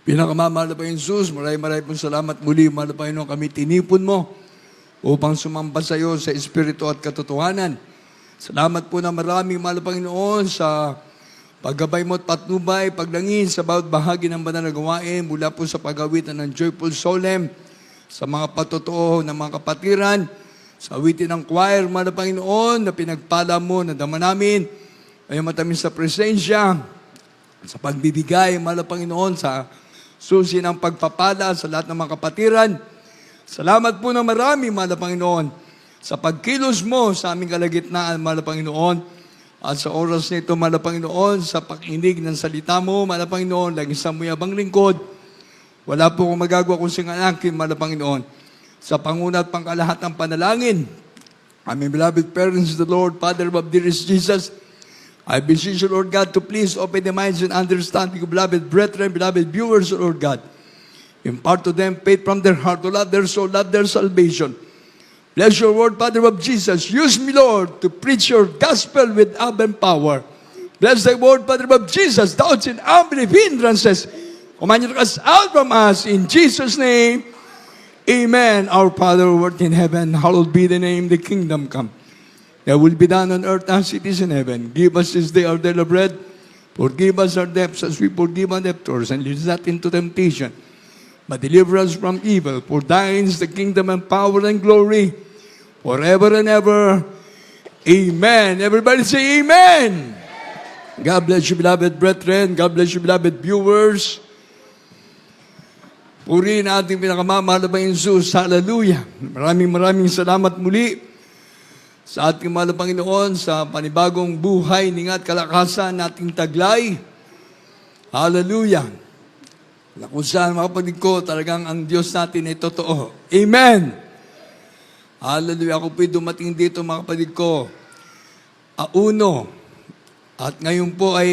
Pinakamamahal na Panginoon Jesus, maraming pong salamat muli, mahal na Panginoon, kami tinipon mo upang sumamba sa iyo sa Espiritu at katotohanan. Salamat po na maraming mahal na Panginoon sa paggabay mo at patnubay, paglangin sa bawat bahagi ng banal na gawain, mula po sa paggawitan ng Joyful Solemn, sa mga patotoo ng mga kapatiran, sa awitin ng choir, mahal na Panginoon, na pinagpala mo, na dama namin, ay matamis sa presensya, sa pagbibigay, mahal na Panginoon, sa susi ng pagpapala sa lahat ng mga kapatiran. Salamat po na marami, mahal na Panginoon, sa pagkilos mo sa aming kalagitnaan, mahal na Panginoon, at sa oras nito, mahal na Panginoon, sa pakinig ng salita mo, mahal na Panginoon, lagi sa muyabang lingkod. Wala po akong magagawa kung singanakin, mahal na Panginoon, sa panguna at pangkalahat ng panalangin. Aming beloved parents, the Lord, Father of dearest Jesus, I beseech you, Lord God, to please open the minds and understanding of beloved brethren, beloved viewers, Lord God. Impart to them faith from their heart to love their soul, love their salvation. Bless your word, Father of Jesus. Use me, Lord, to preach your gospel with love and power. Bless thy word, Father of Jesus. Doubts and unbelief hindrances, command you to cast out from us. In Jesus' name, amen. Our Father who art in heaven, hallowed be the name, the kingdom come. That will be done on earth as it is in heaven. Give us this day our daily bread. Forgive us our debts as we forgive our debtors. And lead us not into temptation, but deliver us from evil. For thine is the kingdom and power and glory, forever and ever. Amen. Everybody say amen. God bless you, beloved brethren. God bless you, beloved viewers. Purihin ating pinakamamahal na Panginoon Jesus. Hallelujah. Maraming salamat muli sa ating mahal na Panginoon, sa panibagong buhay, ningat, kalakasan nating taglay. Hallelujah. Kung saan, mga kapatid ko, talagang ang Diyos natin ay totoo. Amen. Hallelujah. Ako po'y dumating dito, mga kapatid ko, auno. At ngayon po ay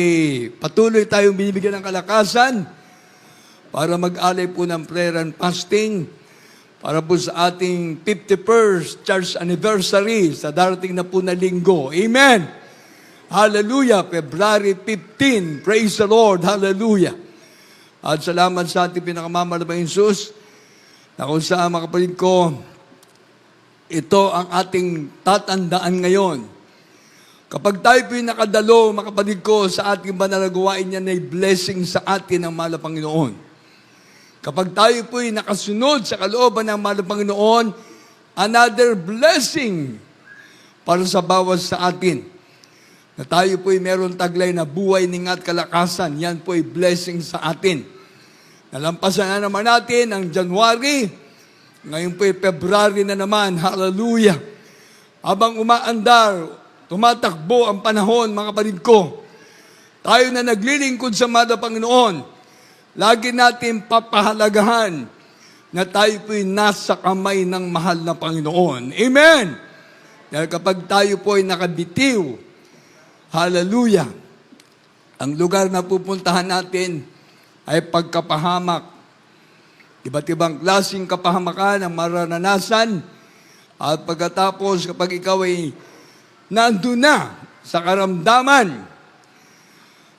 patuloy tayong binibigyan ng kalakasan para mag-alay po ng prayer and fasting para po sa ating 51st church anniversary sa darating na po na linggo. Amen. Hallelujah. February 15. Praise the Lord. Hallelujah. At salamat sa ating pinakamamahal na Jesus, na kung saan, mga kapatid ko, ito ang ating tatandaan ngayon. Kapag tayo po'y nakadalo, mga kapatid ko, sa ating banal na gawain niyan ay blessing sa atin ng mahal na Panginoon. Kapag tayo po'y nakasunod sa kalooban ng mahal na Panginoon, another blessing para sa bawat sa atin. Na tayo po'y meron taglay na buhay, ningat, kalakasan. Yan po'y blessing sa atin. Nalampasan na naman natin ang January. Ngayon po'y February na naman. Hallelujah. Habang umaandar, tumatakbo ang panahon, mga kapatid ko. Tayo na naglilingkod sa mahal na Panginoon. Lagi natin papahalagahan na tayo po'y nasa kamay ng mahal na Panginoon. Amen! Dahil kapag tayo po'y nakabitiw, hallelujah, ang lugar na pupuntahan natin ay pagkapahamak. Iba't ibang klaseng kapahamakan ang mararanasan. At pagkatapos, kapag ikaw ay nandun na sa karamdaman,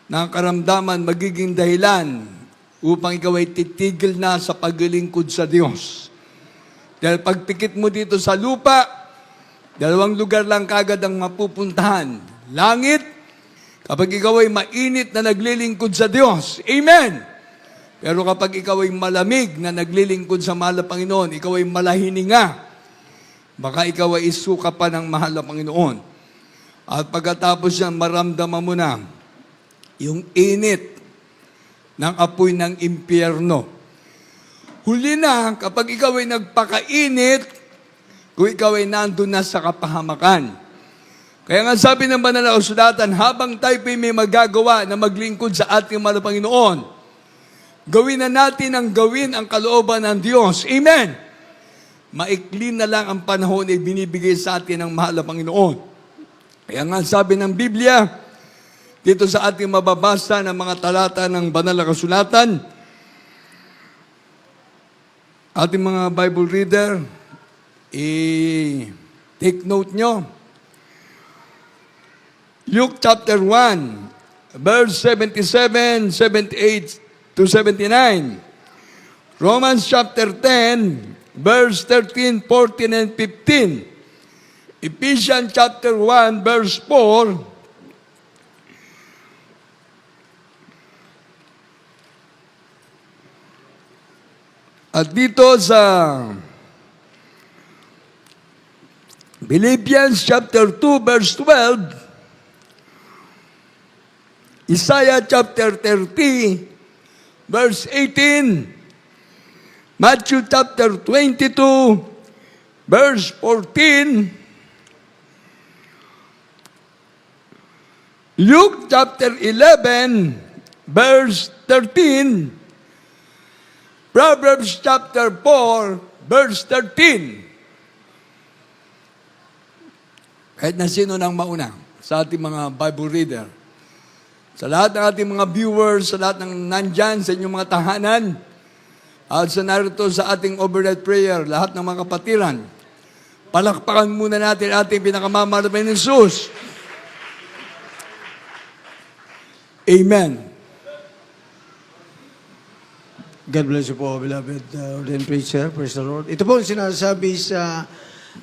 na karamdaman magiging dahilan upang ikaw ay titigil na sa paglilingkod sa Diyos. Dahil pagpikit mo dito sa lupa, dalawang lugar lang kagad ang mapupuntahan. Langit, kapag ikaw ay mainit na naglilingkod sa Diyos. Amen! Pero kapag ikaw ay malamig na naglilingkod sa mahal na Panginoon, ikaw ay malahininga, baka ikaw ay isuka pa ng mahal na Panginoon. At pagkatapos yan, maramdaman mo na yung init ng apoy ng impyerno. Huli na, kapag ikaw ay nagpakainit, kung ikaw ay nandun na sa kapahamakan. Kaya nga sabi ng banal na kasulatan, habang tayo may magagawa na maglingkod sa ating mahal na Panginoon, gawin na natin ang gawin ang kalooban ng Diyos. Amen! Maikli na lang ang panahon ay binibigay sa atin ng mahal na Panginoon. Kaya nga sabi ng Biblia, dito sa ating mababasa ng mga talata ng banal na kasulatan, ating mga Bible reader, take note nyo. Luke chapter 1, verse 77, 78, to 79. Romans chapter 10, verse 13, 14, and 15. Ephesians chapter 1, verse 4. At dito sa Philippians chapter 2, verse 12, Isaiah chapter 30, verse 18, Matthew chapter 22, verse 14, Luke chapter 11, verse 13, Proverbs chapter 4, verse 13. Kahit na sino nang mauna sa ating mga Bible reader, sa lahat ng ating mga viewers, sa lahat ng nandyan sa inyong mga tahanan, at sa narito sa ating overnight prayer, lahat ng mga kapatiran, palakpakan muna natin ating pinakamamahal na Jesus. Amen. God bless you po, beloved ordained preacher. Praise the Lord. Ito po ang sinasabi sa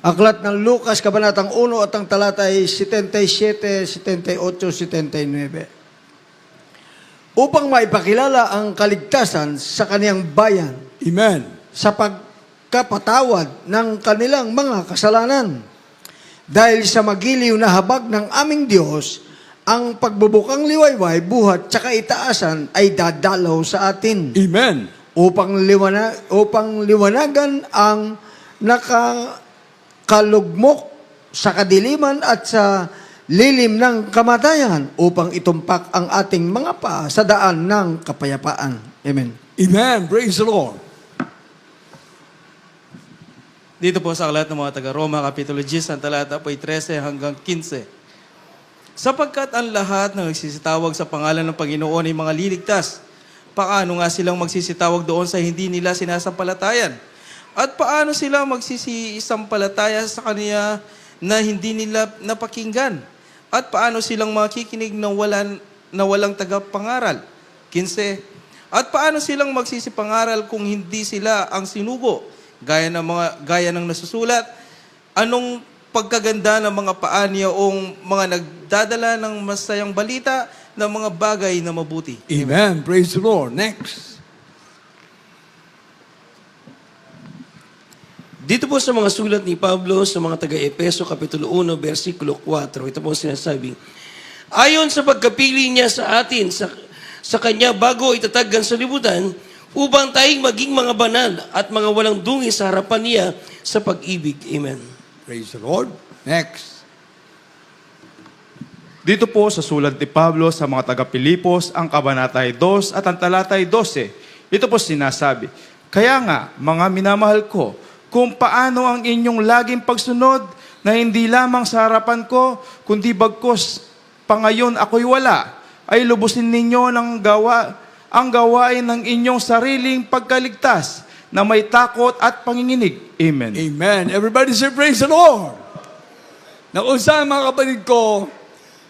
Aklat ng Lucas, Kabanatang 1 at ang talata ay 77, 78, 79. Upang maipakilala ang kaligtasan sa kaniyang bayan Amen. sa pagkapatawad ng kanilang mga kasalanan. Dahil sa magiliw na habag ng aming Diyos, ang pagbubukang liwayway, buhat, tsaka itaasan ay dadalaw sa atin. Amen. Upang liwanagan ang nakakalugmok sa kadiliman at sa lilim ng kamatayan, upang itumpak ang ating mga paa sa daan ng kapayapaan. Amen. Amen. Praise the Lord. Dito po sa aklat ng mga taga-Roma, Kapitulo 10, ang talata po ay 13 hanggang 15. Sapagkat ang lahat na nagsisitawag sa pangalan ng Panginoon ay mga liligtas, paano nga silang magsisitawag doon sa hindi nila sinasampalatayan? At paano sila magsisisampalataya sa Kanya na hindi nila napakinggan? At paano silang makikinig na walang tagapangaral? 15. At paano silang magsisipangaral kung hindi sila ang sinugo? Gaya ng nasusulat, anong pagkaganda ng mga paa niya o mga nagdadala ng masayang balita ng mga bagay na mabuti. Amen. Praise the Lord. Next. Dito po sa mga sulat ni Pablo sa mga taga-Epeso, Kapitulo 1, versikulo 4, ito po sinasabi, ayon sa pagkapili niya sa atin, sa Kanya bago itatag ang sanlibutan, upang tayong maging mga banal at mga walang dungi sa harapan niya sa pag-ibig. Amen. Praise the Lord. Next. Dito po sa sulat ni Pablo sa mga taga-Pilipos, ang kabanatay 2 at ang talatay 12. Ito po sinasabi, kaya nga, mga minamahal ko, kung paano ang inyong laging pagsunod na hindi lamang sa harapan ko, kundi bagkos pa ngayon ako'y wala, ay lubusin ninyo ang gawain ng inyong sariling pagkaligtas na may takot at panginginig. Amen. Amen. Everybody say praise the Lord. Nausa mga kapatid ko,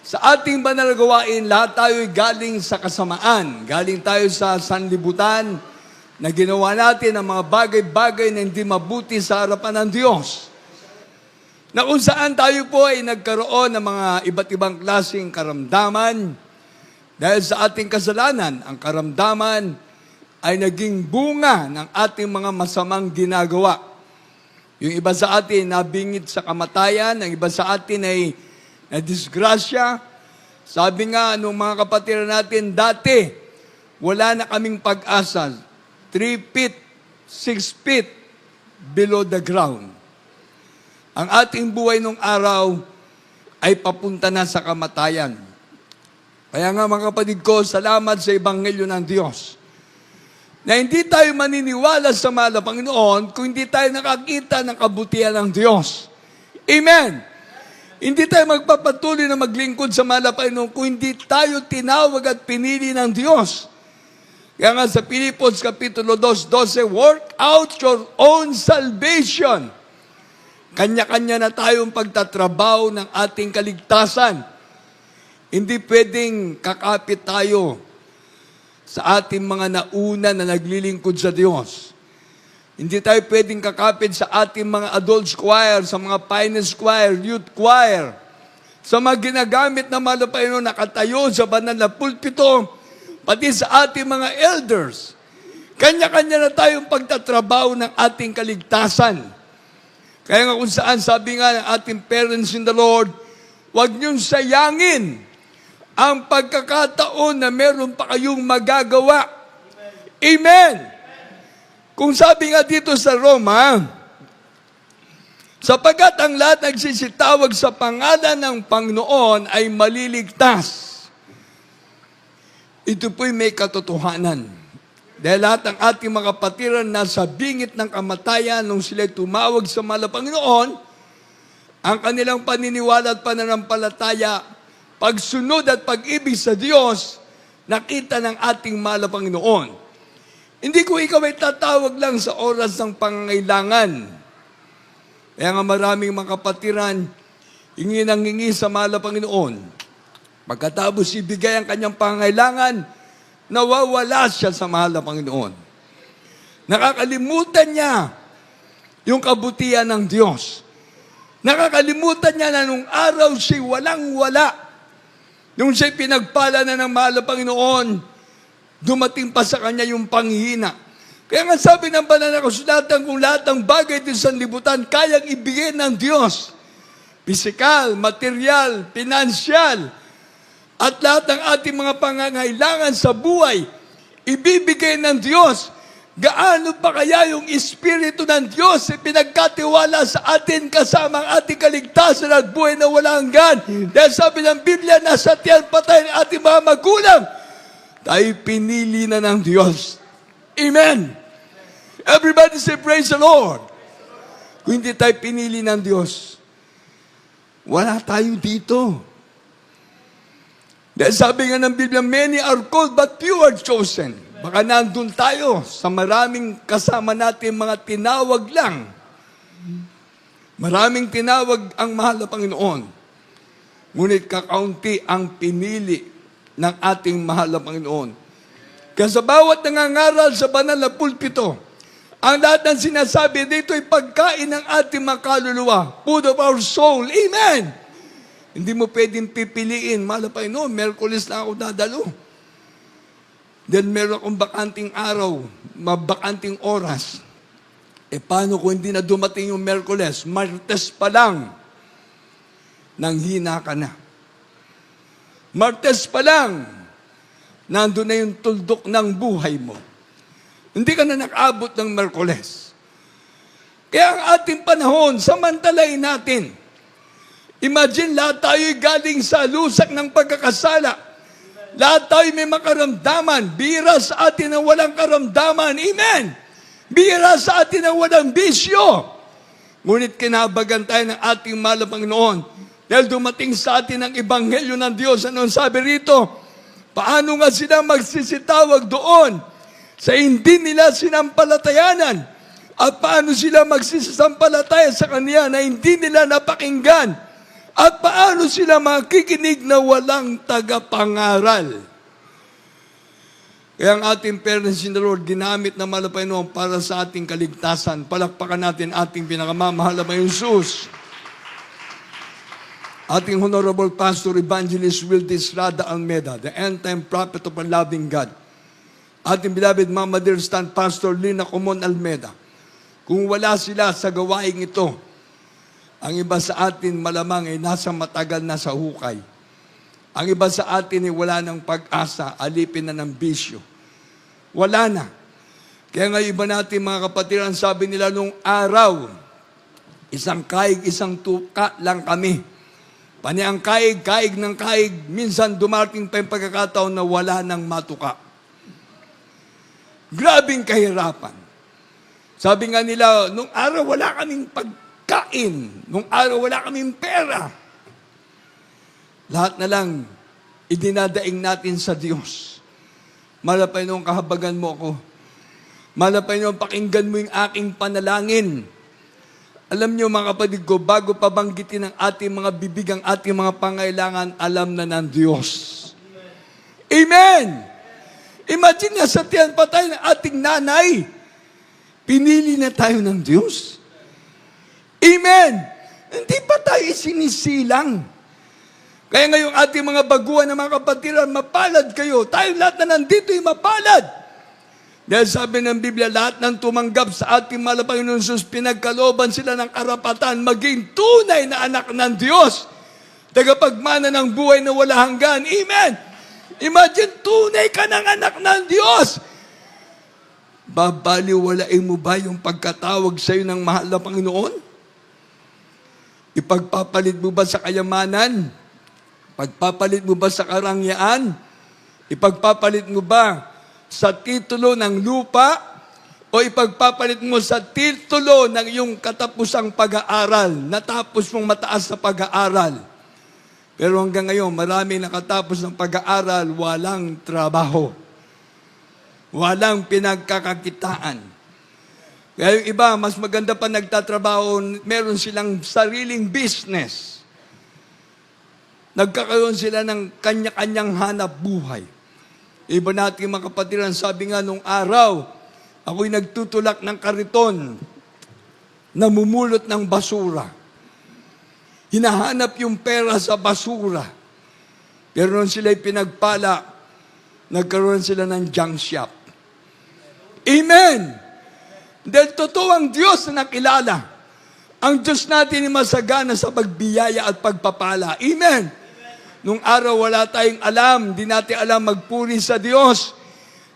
sa ating banal na gawain, lahat tayo galing sa kasamaan. Galing tayo sa sanlibutan na ginawa natin ang mga bagay-bagay na hindi mabuti sa harapan ng Diyos. Na kung saan tayo po ay nagkaroon ng mga iba't ibang klaseng karamdaman dahil sa ating kasalanan. Ang karamdaman ay naging bunga ng ating mga masamang ginagawa. Yung iba sa atin nabingit sa kamatayan, ang iba sa atin ay na disgrasya. Sabi nga nung mga kapatid natin dati, wala na kaming pag-asa. 3 feet, 6 feet below the ground. Ang ating buhay nung araw ay papunta na sa kamatayan. Kaya nga mga kapatid ko, salamat sa Ebanghelyo ng Diyos. Na hindi tayo maniniwala sa mahal na Panginoon kung hindi tayo nakakita ng kabutihan ng Diyos. Amen. Hindi tayo magpapatuloy na maglingkod sa mahal na Panginoon kung hindi tayo tinawag at pinili ng Diyos. Kaya nga sa Pilipos Kapitulo 2:12, work out your own salvation. Kanya-kanya na tayong pagtatrabaho ng ating kaligtasan. Hindi pwedeng kakapit tayo sa ating mga nauna na naglilingkod sa Diyos. Hindi tayo pwedeng kakapit sa ating mga adults choir, sa mga finance choir, youth choir, sa mga ginagamit na malapayano nakatayo sa banal na pulpito, pati sa ating mga elders. Kanya-kanya na tayong pagtatrabaho ng ating kaligtasan. Kaya nga kung saan, sabi nga ng ating parents in the Lord, huwag niyong sayangin ang pagkakataon na meron pa kayong magagawa. Amen! Kung sabi nga dito sa Roma, sapagkat ang lahat nagsisitawag sa pangalan ng Panginoon ay maliligtas. Ito po'y may katotohanan. Dahil lahat ng ating mga kapatiran nasa bingit ng kamatayan nung sila'y tumawag sa mahal na Panginoon, ang kanilang paniniwala at pananampalataya, pagsunod at pag-ibig sa Diyos, nakita ng ating mahal na Panginoon. Hindi ko ikaw ay tatawag lang sa oras ng pangangailangan. Kaya nga maraming mga kapatiran, hingi nang hingi sa mahal na Panginoon. Pagkatapos ibigay ang kanyang pangangailangan, nawawala siya sa mahal na Panginoon. Nakakalimutan niya yung kabutihan ng Diyos. Nakakalimutan niya na nung araw siya walang-wala. Nung siya pinagpala na ng mahal na Panginoon, dumating pa sa kanya yung panghina. Kaya nga sabi ng banal na kasulatan, kung lahat ng bagay din sa libutan, kayang ibigay ng Diyos. Pisikal, material, pinansyal, at lahat ng ating mga pangangailangan sa buhay, ibibigay ng Diyos. Gaano pa kaya yung Espiritu ng Diyos pinagkatiwala sa atin kasama ang ating kaligtasan at buhay na walang hanggan? Dahil sabi ng Biblia, nasa tiyan pa tayo ng ating mga magulang, tayo pinili na ng Diyos. Amen. Everybody say praise the Lord. Kung hindi tayo pinili ng Diyos, wala tayo dito. Dahil sabi nga ng Biblia, many are called but few are chosen. Baka nandun tayo sa maraming kasama natin mga tinawag lang. Maraming tinawag ang mahal na Panginoon. Ngunit kakaunti ang pinili ng ating mahal na Panginoon. Kaya sa bawat nangangaral sa banal na pulpito, ang lahat ng sinasabi dito ay pagkain ng ating mga kaluluwa, food of our soul. Amen! Hindi mo pwedeng pipiliin, mahal na Panginoon, Merkulis na ako dadalo. Then meron akong bakanting araw, mabakanting oras. Paano kung hindi na dumating yung Merkulis? Martes pa lang, nanghina ka na. Martes pa lang, nandun na yung tuldok ng buhay mo. Hindi ka na nakaabot ng Merkules. Kaya ang ating panahon, samantalain natin. Imagine, lahat tayo'y galing sa lusak ng pagkakasala. Lahat tayo may makaramdaman. Bihira sa atin ang walang karamdaman. Amen! Bihira sa atin ang walang bisyo. Ngunit kinabagan tayo ng ating mahal na Panginoon. Dahil dumating sa atin ang ebanghelyo ng Diyos. Anong sabi rito? Paano nga sila magsisitawag doon sa hindi nila sinampalatayanan? At paano sila magsisisampalataya sa Kanya na hindi nila napakinggan? At paano sila makikinig na walang tagapangaral? Kaya ang ating parents in the Lord, ginamit na mahal na Panginoon para sa ating kaligtasan. Palakpakan natin ating pinakamamahal na Jesus. Ating Honorable Pastor Evangelist Wildes Rada Almeda, the end-time prophet of a loving God. Ating beloved Mama Dear Stand Pastor Lina Comon Almeda. Kung wala sila sa gawaing ito, ang iba sa atin malamang ay nasa matagal na sa hukay. Ang iba sa atin ay wala ng pag-asa, alipin na ng bisyo. Wala na. Kaya nga iba natin mga kapatiran, sabi nila nung araw, isang kaig, isang tuka lang kami. Pani ang kaig ng kaig, minsan dumating pa yung pagkakataon na wala nang matuka. Grabing kahirapan. Sabi nga nila, nung araw wala kaming pagkain, nung araw wala kaming pera. Lahat na lang, idinadaing natin sa Diyos. Malapay nung kahabagan mo ako. Malapay nung pakinggan mo yung aking panalangin. Alam niyo mga kapatid ko, bago pabanggitin ang ating mga bibig, ang ating mga pangailangan, alam na ng Diyos. Amen! Imagine nga sa tiyan pa tayo ng ating nanay. Pinili na tayo ng Diyos. Amen! Hindi pa tayo sinisilang. Kaya ngayong ating mga baguhan na mga kapatiran, mapalad kayo. Tayo lahat na nandito ay mapalad. Dahil sabi ng Biblia, lahat ng tumanggap sa ating mahal na Panginoon Jesus, pinagkalooban sila ng karapatan, maging tunay na anak ng Diyos. Tagapagmana ng buhay na wala hanggan. Amen! Imagine, tunay ka ng anak ng Diyos. Babaliwalain mo ba yung pagkatawag sa iyo ng mahal na Panginoon? Ipagpapalit mo ba sa kayamanan? Ipagpapalit mo ba sa karangyaan? Ipagpapalit mo ba sa titulo ng lupa? O ipagpapalit mo sa titulo ng iyong katapusang pag-aaral? Natapos mong mataas sa pag-aaral. Pero hanggang ngayon, marami nakatapos ng pag-aaral, walang trabaho. Walang pinagkakakitaan. Kaya yung iba, mas maganda pa nagtatrabaho, meron silang sariling business. Nagkakaroon sila ng kanya-kanyang hanap buhay. Iba natin mga kapatiran, sabi nga nung araw, ako'y nagtutulak ng kariton, namumulot ng basura. Hinahanap yung pera sa basura. Pero nung sila'y pinagpala, nagkaroon sila ng junk shop. Amen! Dahil totoo ang Diyos na nakilala. Ang Diyos natin ay masagana sa pagbiyaya at pagpapala. Amen! Nung araw wala tayong alam, hindi natin alam magpuri sa Diyos.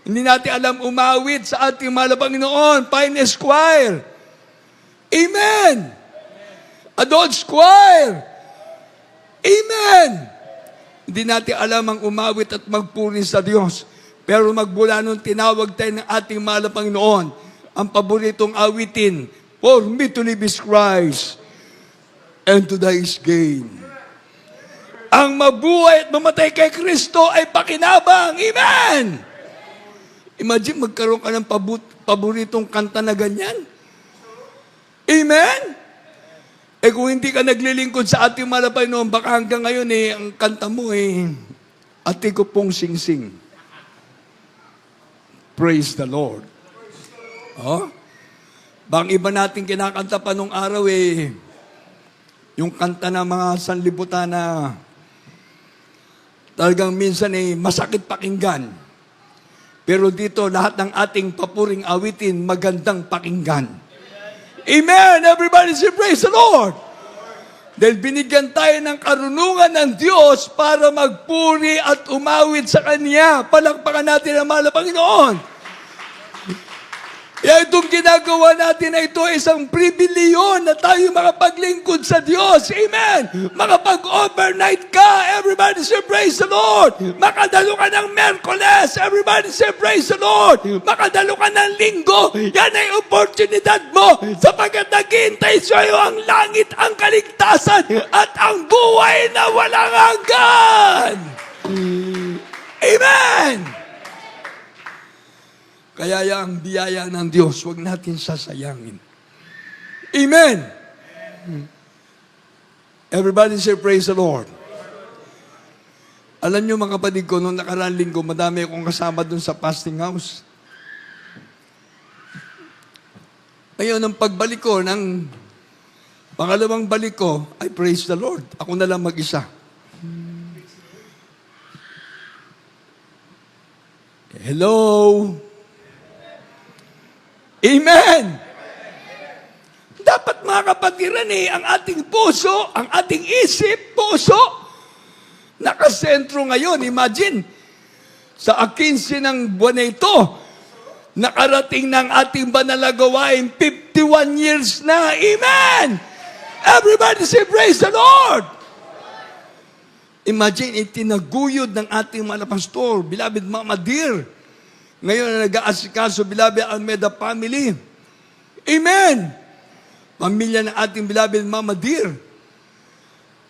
Hindi natin alam umawit sa ating mahal na Panginoon, Pioneers Choir. Amen! Adults Choir. Amen! Hindi natin alam ang umawit at magpuri sa Diyos. Pero magmula nung tinawag tayo ng ating mahal na Panginoon, ang paboritong awitin, for me to live is Christ, and to die is gain. Ang mabuhay at mamatay kay Kristo ay pakinabang. Amen! Imagine, magkaroon ka ng paboritong kanta na ganyan. Amen? Kung hindi ka naglilingkod sa ating mahal na Panginoon, baka hanggang ngayon ang kanta mo Ate ko pong sing-sing. Praise the Lord. Oh? Bang iba natin kinakanta pa nung araw yung kanta ng mga sanlibutan na talagang minsan masakit pakinggan. Pero dito, lahat ng ating papuring awitin, magandang pakinggan. Amen! Everybody say, praise the Lord! Dahil binigyan tayo ng karunungan ng Diyos para magpuri at umawit sa Kanya. Palakpakan natin ang mahal na Panginoon. Kaya itong ginagawa natin na ito ay isang pribiliyon na tayo makapaglingkod sa Diyos. Amen! Makapag-overnight ka. Everybody say, praise the Lord! Makadalo ka ng Merkules. Everybody say, praise the Lord! Makadalo ka ng Linggo. Yan ay oportunidad mo sapagkat naghihintay sa iyo ang langit, ang kaligtasan, at ang buhay na walang hanggan. Amen! Kaya ang biyaya ng Diyos, huwag natin sasayangin. Amen! Everybody say, praise the Lord. Alam niyo mga kapatid ko, noong nakaraan linggo, madami akong kasama dun sa fasting house. Ngayon, ang pagbalik ko, ng pangalawang balik ko, ay praise the Lord. Ako na lang mag-isa. Hello? Amen! Dapat mga kapatiran ang ating puso, ang ating isip, puso, nakasentro ngayon. Imagine, sa 15 ng buwan na ito, nakarating ng ating banal na gawain, 51 years na. Amen! Everybody say, praise the Lord! Imagine, itinaguyod ng ating mga pastor, beloved Mama Dear. Ngayon na nag-aasikaso, beloved Almeida family. Amen! Pamilya ng ating beloved Mama Dear.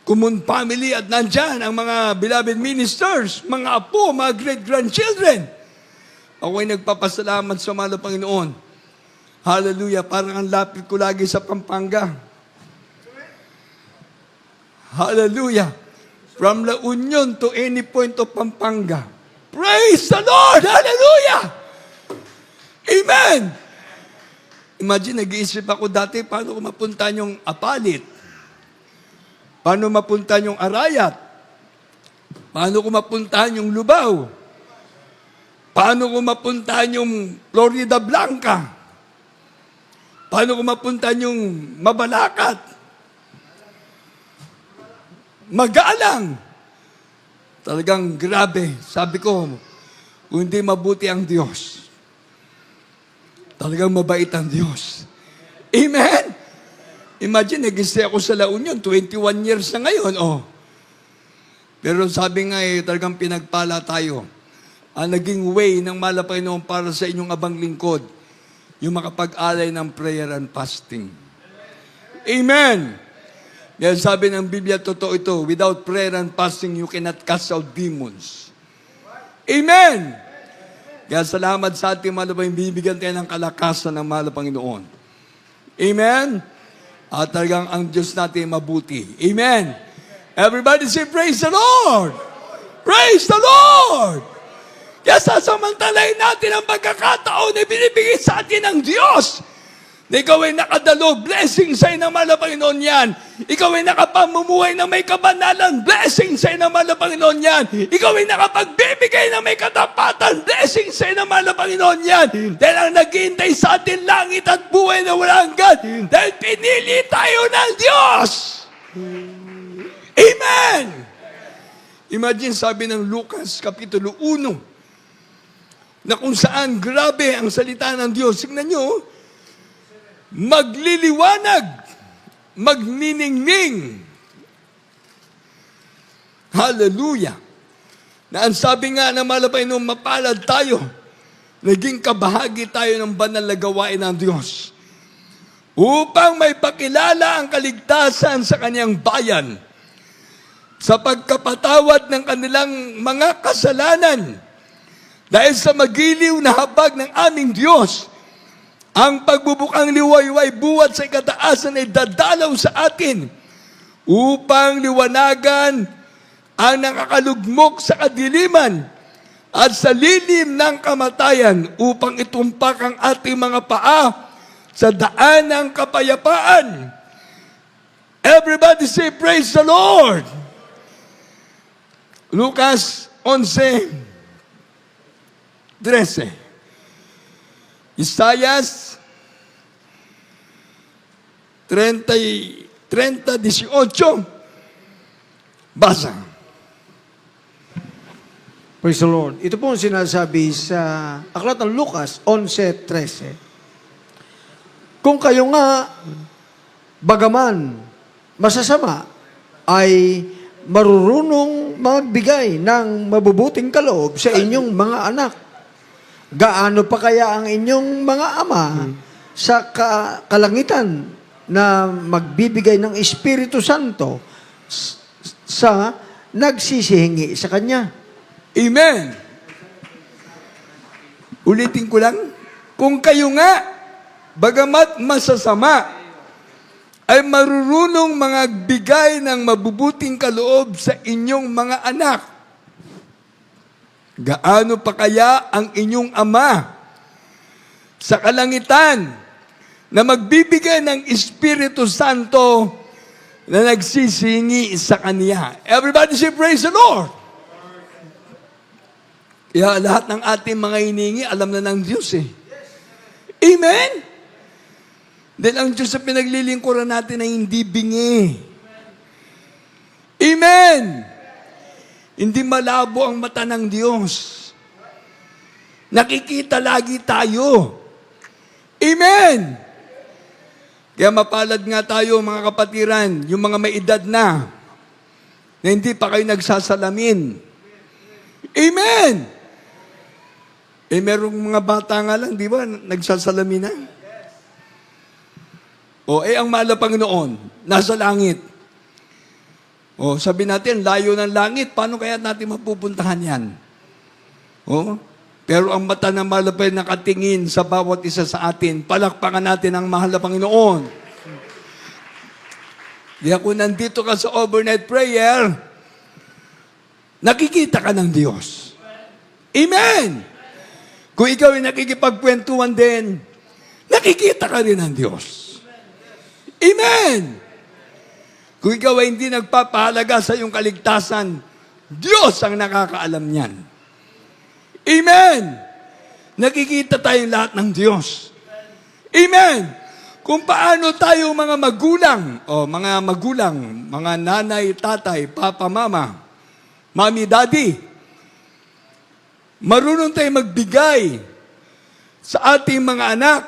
Kumun family at nandyan ang mga beloved ministers, mga apo, mga great-grandchildren. Ako ay nagpapasalamat sa mahal na Panginoon. Hallelujah! Parang ang lapit ko lagi sa Pampanga. Hallelujah! From La Union to any point of Pampanga. Praise the Lord! Hallelujah! Amen! Imagine, nag-iisip ako dati, paano ko mapuntahan yung Apalit? Paano mapuntahan yung Arayat? Paano ko mapuntahan yung Lubao? Paano ko mapuntahan yung Florida Blanca? Paano ko mapuntahan yung Mabalacat? Magalang. Talagang grabe. Sabi ko, kung hindi mabuti ang Diyos, talagang mabait ang Diyos. Amen? Imagine, nag-stay ako sa La Union, 21 years na ngayon, oh. Pero sabi nga talagang pinagpala tayo. Ang naging way ng Panginoon para sa inyong abang lingkod, yung makapag-alay ng prayer and fasting. Amen! Dahil sabi ng Biblia, totoo ito, without prayer and fasting, you cannot cast out demons. Amen! Kaya salamat sa ating bibigyan tayo ng kalakasan ng Panginoon. Amen? At talagang ang Diyos natin mabuti. Amen? Everybody say, praise the Lord! Praise the Lord! Kaya sasamantalayin natin ang pagkakataon na binibigay sa atin ng Diyos. Na ikaw ay nakadalo, blessing sa'yo ng Panginoon yan. Ikaw ay nakapamumuhay na may kabanalan, blessing sa'yo ng Panginoon yan. Ikaw ay nakapagbibigay na may katapatan, blessing sa'yo ng Panginoon yan. Dahil ang naghihintay sa atin langit at buhay na walang hanggan. Dahil pinili tayo ng Diyos. Amen! Imagine, sabi ng Lucas, Kapitulo 1, na kung saan grabe ang salita ng Diyos. Tignan nyo, magliliwanag, magniningning. Hallelujah. Na ang sabi nga ng Panginoon, mapalad tayo, naging kabahagi tayo ng banal na gawain ng Diyos. Upang may pakilala ang kaligtasan sa kanyang bayan, sa pagkapatawad ng kanilang mga kasalanan, dahil sa magiliw na habag ng aming Diyos, ang pagbubukang liwayway buhat sa ikataasan ay dadalaw sa atin upang liwanagan ang nakakalugmok sa kadiliman at sa lilim ng kamatayan upang itumpak ang ating mga paa sa daan ng kapayapaan. Everybody say, praise the Lord! Lucas 11:13. Isayas 30:18. Basa. Praise the Lord. Ito po ang sinasabi sa aklat ng Lucas 11:13. Kung kayo nga, bagaman masasama, ay marurunong magbigay ng mabubuting kaloob sa inyong mga anak, gaano pa kaya ang inyong mga ama sa kalangitan na magbibigay ng Espiritu Santo sa nagsisihingi sa Kanya? Amen. Ulitin ko lang. Kung kayo nga, bagamat masasama, ay marurunong magbigay ng mabubuting kaloob sa inyong mga anak, gaano pa kaya ang inyong ama sa kalangitan na magbibigay ng Espiritu Santo na nagsisingi sa Kanya. Everybody say, praise the Lord! Kaya lahat ng ating mga hiningi, alam na ng Diyos eh. Amen? Dahil ang Diyos sa pinaglilingkuran natin ay hindi bingi. Amen! Hindi malabo ang mata ng Diyos. Nakikita lagi tayo. Amen! Kaya mapalad nga tayo, mga kapatiran, yung mga may edad na hindi pa kayo nagsasalamin. Amen! Eh, merong mga bata nga lang, di ba, nagsasalamin na. O, ang mahal na Panginoon, nasa langit. O, sabi natin, layo ng langit, paano kaya natin mapupuntahan yan? O, pero ang mata ng mahal na Panginoon nakatingin sa bawat isa sa atin, palakpakan natin ang mahal na Panginoon. Kaya kung nandito ka sa overnight prayer, nakikita ka ng Diyos. Amen! Kung ikaw ay nakikipagkwentuhan din, nakikita ka rin ng Diyos. Amen! Kung ikaw ay hindi nagpapahalaga sa iyong kaligtasan, Diyos ang nakakaalam niyan. Amen! Nakikita tayong lahat ng Diyos. Amen! Kung paano tayo mga magulang, mga nanay, tatay, papa, mama, mami, daddy, marunong tayo magbigay sa ating mga anak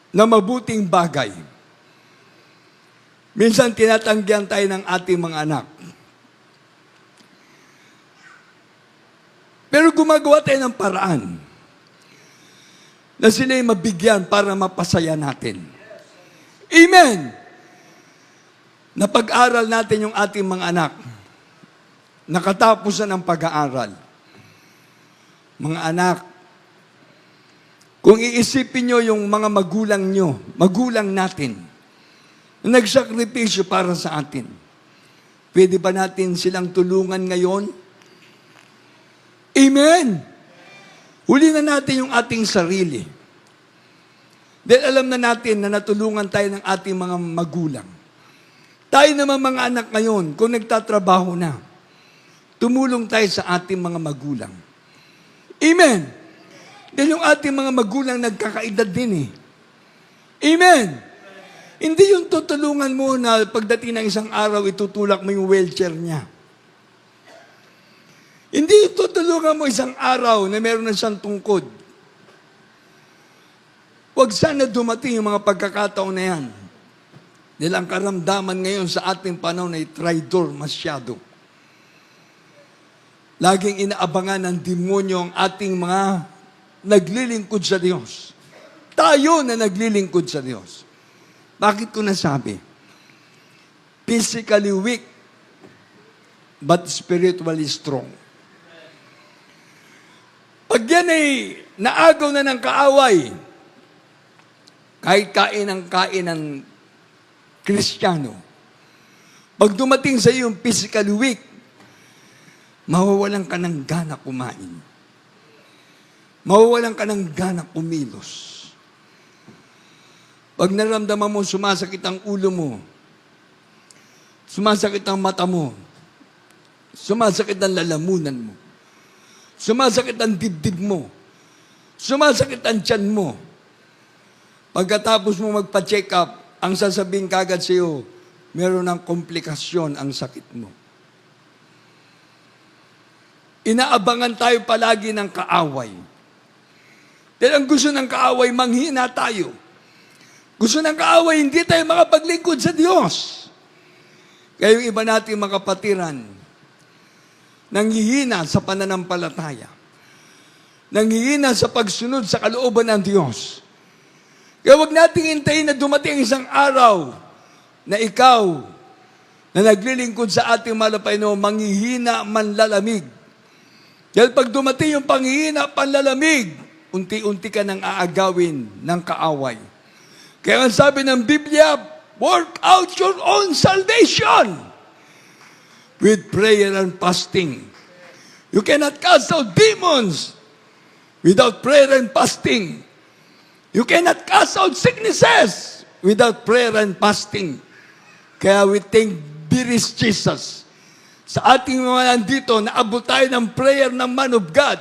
na mabuting bagay. Minsan tinatanggihan tayo ng ating mga anak. Pero gumagawa tayo ng paraan na sila'y mabigyan para mapasaya natin. Amen! Napag-aral natin yung ating mga anak. Nakatapos na ng pag-aaral. Mga anak, kung iisipin nyo yung mga magulang nyo, magulang natin, na nagsakripisyo para sa atin, pwede ba natin silang tulungan ngayon? Amen! Huli na natin yung ating sarili. Dahil alam na natin na natulungan tayo ng ating mga magulang. Tayo naman mga anak ngayon, kung nagtatrabaho na, tumulong tayo sa ating mga magulang. Amen! Dahil yung ating mga magulang nagkakaedad din eh. Amen! Hindi yung tutulungan mo na pagdating ng isang araw, itutulak mo yung wheelchair niya. Hindi yung tutulungan mo isang araw na meron na siyang tungkod. Huwag sana dumating yung mga pagkakataon na yan. Dahil ang karamdaman ngayon sa ating panahon ay traidor masyado. Laging inaabangan ng demonyo ang ating mga naglilingkod sa Diyos. Tayo na naglilingkod sa Diyos. Bakit ko nasabi? Physically weak, but spiritually strong. Pag yan ay naagaw na ng kaaway, kahit kain ng Kristiyano, pag dumating sa iyo yung physically weak, mawawalan ka ng gana kumain. Mawawalan ka ng gana kumilos. Pag naramdaman mo, sumasakit ang ulo mo, sumasakit ang mata mo, sumasakit ang lalamunan mo, sumasakit ang dibdib mo, sumasakit ang tiyan mo. Pagkatapos mo magpa-check up, ang sasabihin kagad sa iyo, meron ng komplikasyon ang sakit mo. Inaabangan tayo palagi ng kaaway. Dahil ang gusto ng kaaway, manghina tayo. Gusto ng kaaway, hindi tayo makapaglingkod sa Diyos. Kaya yung iba nating mga kapatiran, nanghihina sa pananampalataya. Nanghihina sa pagsunod sa kalooban ng Diyos. Kaya huwag nating hintayin na dumating isang araw na ikaw na naglilingkod sa ating malapayno, manghihina, manlalamig. Dahil pag dumating yung panghihina, panlalamig, unti-unti ka nang aagawin ng kaaway. Kaya ang sabi ng Biblia, work out your own salvation with prayer and fasting. You cannot cast out demons without prayer and fasting. You cannot cast out sicknesses without prayer and fasting. Kaya we thank dearest Jesus. Sa ating mga nandito, naabot tayo ng prayer ng man of God.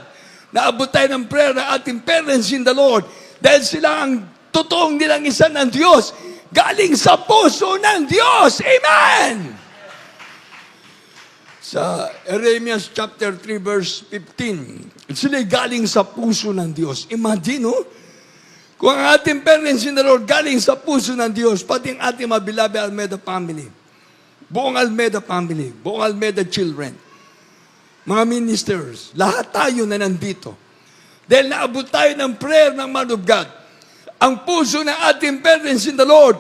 Naabot tayo ng prayer ng ating parents in the Lord. Dahil sila ang totoong nilang isa ng Diyos. Galing sa puso ng Diyos. Amen! Sa Jeremiah chapter 3 verse 15, sila galing sa puso ng Diyos. Imagine, no? Kung ang ating parents in the Lord galing sa puso ng Diyos, pati ang ating mga beloved Almeida family, buong Almeida family, buong Almeida children, mga ministers, lahat tayo na nandito. Dahil naabot tayo ng prayer ng man of God. Ang puso ng ating parents in the Lord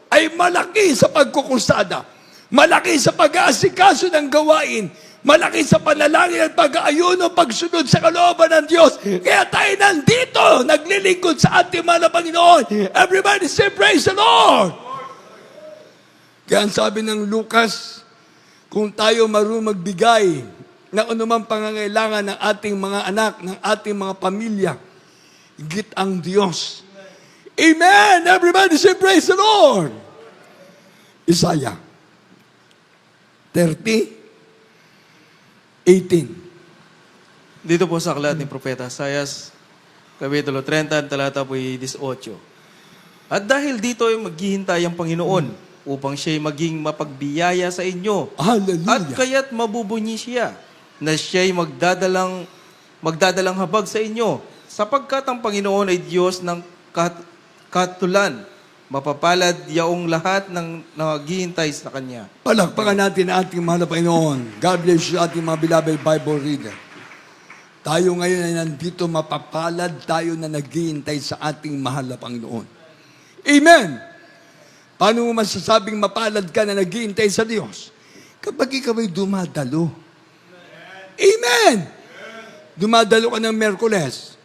ay malaki sa pagkukusada, malaki sa pag-aasikaso ng gawain, malaki sa panalangin at pag-aayuno, pagsunod sa kalooban ng Diyos. Kaya tayo nandito, naglilingkod sa ating mga Panginoon. Everybody say, praise the Lord! Kaya ang sabi ng Lucas, kung tayo marunong magbigay ng anumang pangangailangan ng ating mga anak, ng ating mga pamilya. Higit ang Diyos. Amen! Everybody say, praise the Lord! Isaiah 30:18. Dito po sa aklat ni Propeta Isaias, Kapitulo 30, talata po 18. At dahil dito ay maghihintay ang Panginoon upang siya'y maging mapagbiyaya sa inyo. Hallelujah. At kaya't mabubunyi siya na siya'y magdadalang habag sa inyo. Sapagkat ang Panginoon ay Diyos ng katulan. Mapapalad yaong lahat ng naghihintay sa Kanya. Palakpakan natin ang ating mahal na Panginoon. God bless you, ating mga beloved Bible reader. Tayo ngayon ay nandito, mapapalad tayo na naghihintay sa ating mahal na Panginoon. Amen! Paano mo masasabing mapalad ka na naghihintay sa Diyos? Kapag ikaw ay dumadalo. Amen! Dumadalo ka ng Merkules.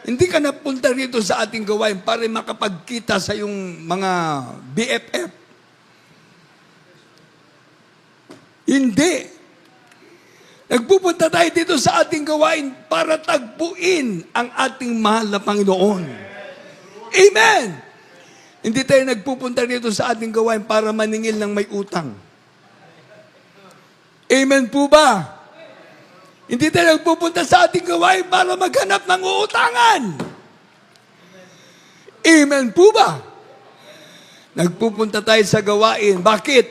Hindi ka napunta rito sa ating gawain para makapagkita sa yung mga BFF. Hindi. Nagpupunta tayo dito sa ating gawain para tagpuin ang ating mahal na Panginoon. Amen! Hindi tayo nagpupunta dito sa ating gawain para maningil ng may utang. Amen po ba? Hindi tayo nagpupunta sa ating gawain para maghanap ng uutangan. Amen po ba? Nagpupunta tayo sa gawain. Bakit?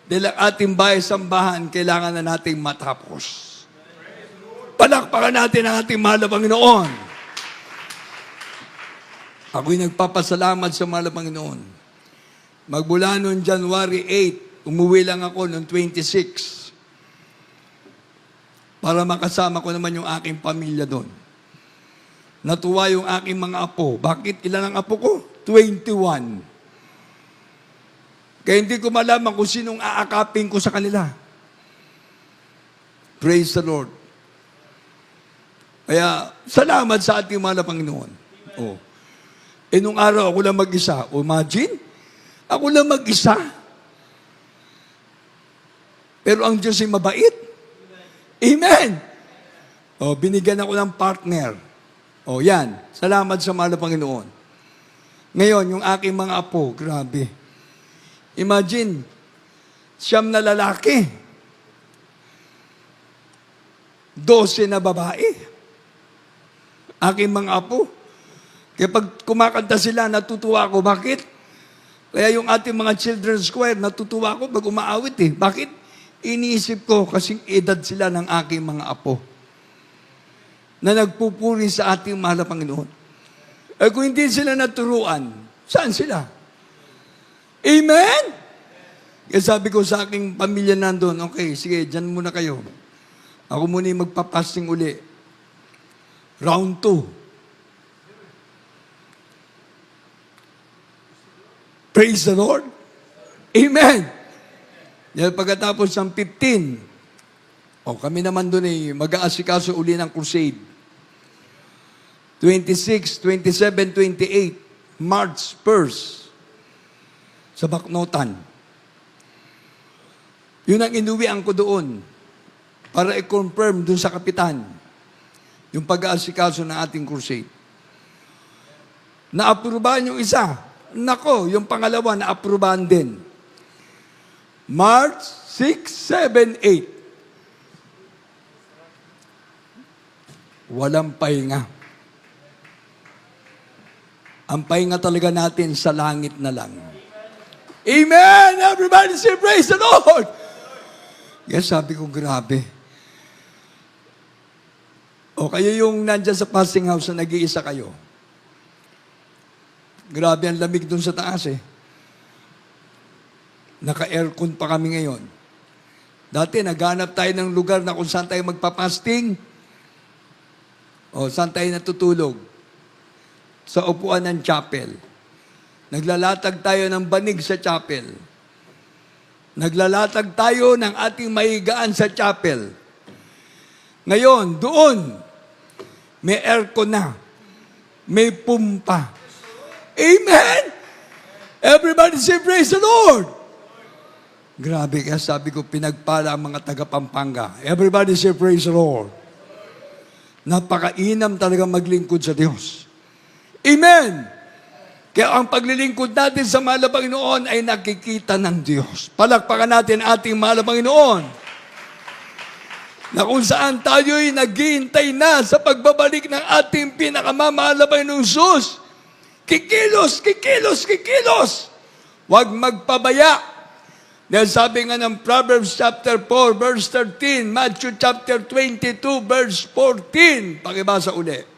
Dahil ang ating bahay-sambahan, kailangan na nating matapos. Palakpakan natin ang ating mahal na Panginoon. Ako'y nagpapasalamat sa mahal na Panginoon. Magmula noong January 8, umuwi lang ako noong 26. Para makasama ko naman yung aking pamilya doon. Natuwa yung aking mga apo. Bakit? Ilan ang apo ko? 21. Kaya hindi ko malaman kung sinong aakapin ko sa kanila. Praise the Lord. Kaya, salamat sa ating mahal na Panginoon. Oh. Nung araw, ako lang mag-isa. Imagine, ako lang mag-isa. Pero ang Diyos ay mabait. Amen! O, binigyan ako ng partner. O, yan. Salamat sa mahal na Panginoon. Ngayon, yung aking mga apo, grabe. Imagine, 9 na lalaki. 12 na babae. Aking mga apo. Kaya pag kumakanta sila, natutuwa ako. Bakit? Kaya yung ating mga children's choir, natutuwa ako pag umaawit eh. Bakit? Iniisip ko kasing edad sila ng aking mga apo na nagpupuri sa ating mahal na Panginoon. Eh kung hindi sila naturuan, saan sila? Amen? Kaya sabi ko sa aking pamilya nandun, okay, sige, dyan muna kayo. Ako muna yung magpapasting uli. Round 2. Praise the Lord. Amen. Dahil pagkatapos ng 15, kami naman doon mag-aasikaso uli ng crusade. 26, 27, 28, March 1st, sa Baknotan. Yun ang inuwian ko doon para i-confirm doon sa kapitan yung pag-aasikaso ng ating crusade. Na-aprubahan yung isa. Nako, yung pangalawa na-aprubahan din. March 6, 7, 8. Walang pahinga. Ang pahinga talaga natin sa langit na lang. Amen! Everybody say praise the Lord! Yes, sabi ko, grabe. O kayo yung nandyan sa fasting house na nag-iisa kayo. Grabe ang lamig dun sa taas eh. Naka-aircon pa kami ngayon. Dati, naghanap tayo ng lugar na kung saan tayo magpapasting. O, saan tayo natutulog? Sa upuan ng chapel. Naglalatag tayo ng banig sa chapel. Naglalatag tayo ng ating mahigaan sa chapel. Ngayon, doon, may aircon na. May pumpa. Amen! Everybody say, praise the Lord! Grabe, kaya sabi ko, pinagpala ang mga taga Pampanga. Everybody say, praise the Lord. Napakainam talaga maglingkod sa Diyos. Amen! Kaya ang paglilingkod natin sa mahal na Panginoon ay nakikita ng Diyos. Palakpakan natin ating mahal na Panginoon. Na kung saan tayo'y naghihintay na sa pagbabalik ng ating pinakamamahal na Panginoong Jesus. Kikilos, kikilos, kikilos. Huwag magpabaya. Dahil sabi nga ng Proverbs chapter 4, verse 13, Matthew chapter 22, verse 14. Pakibasa uli.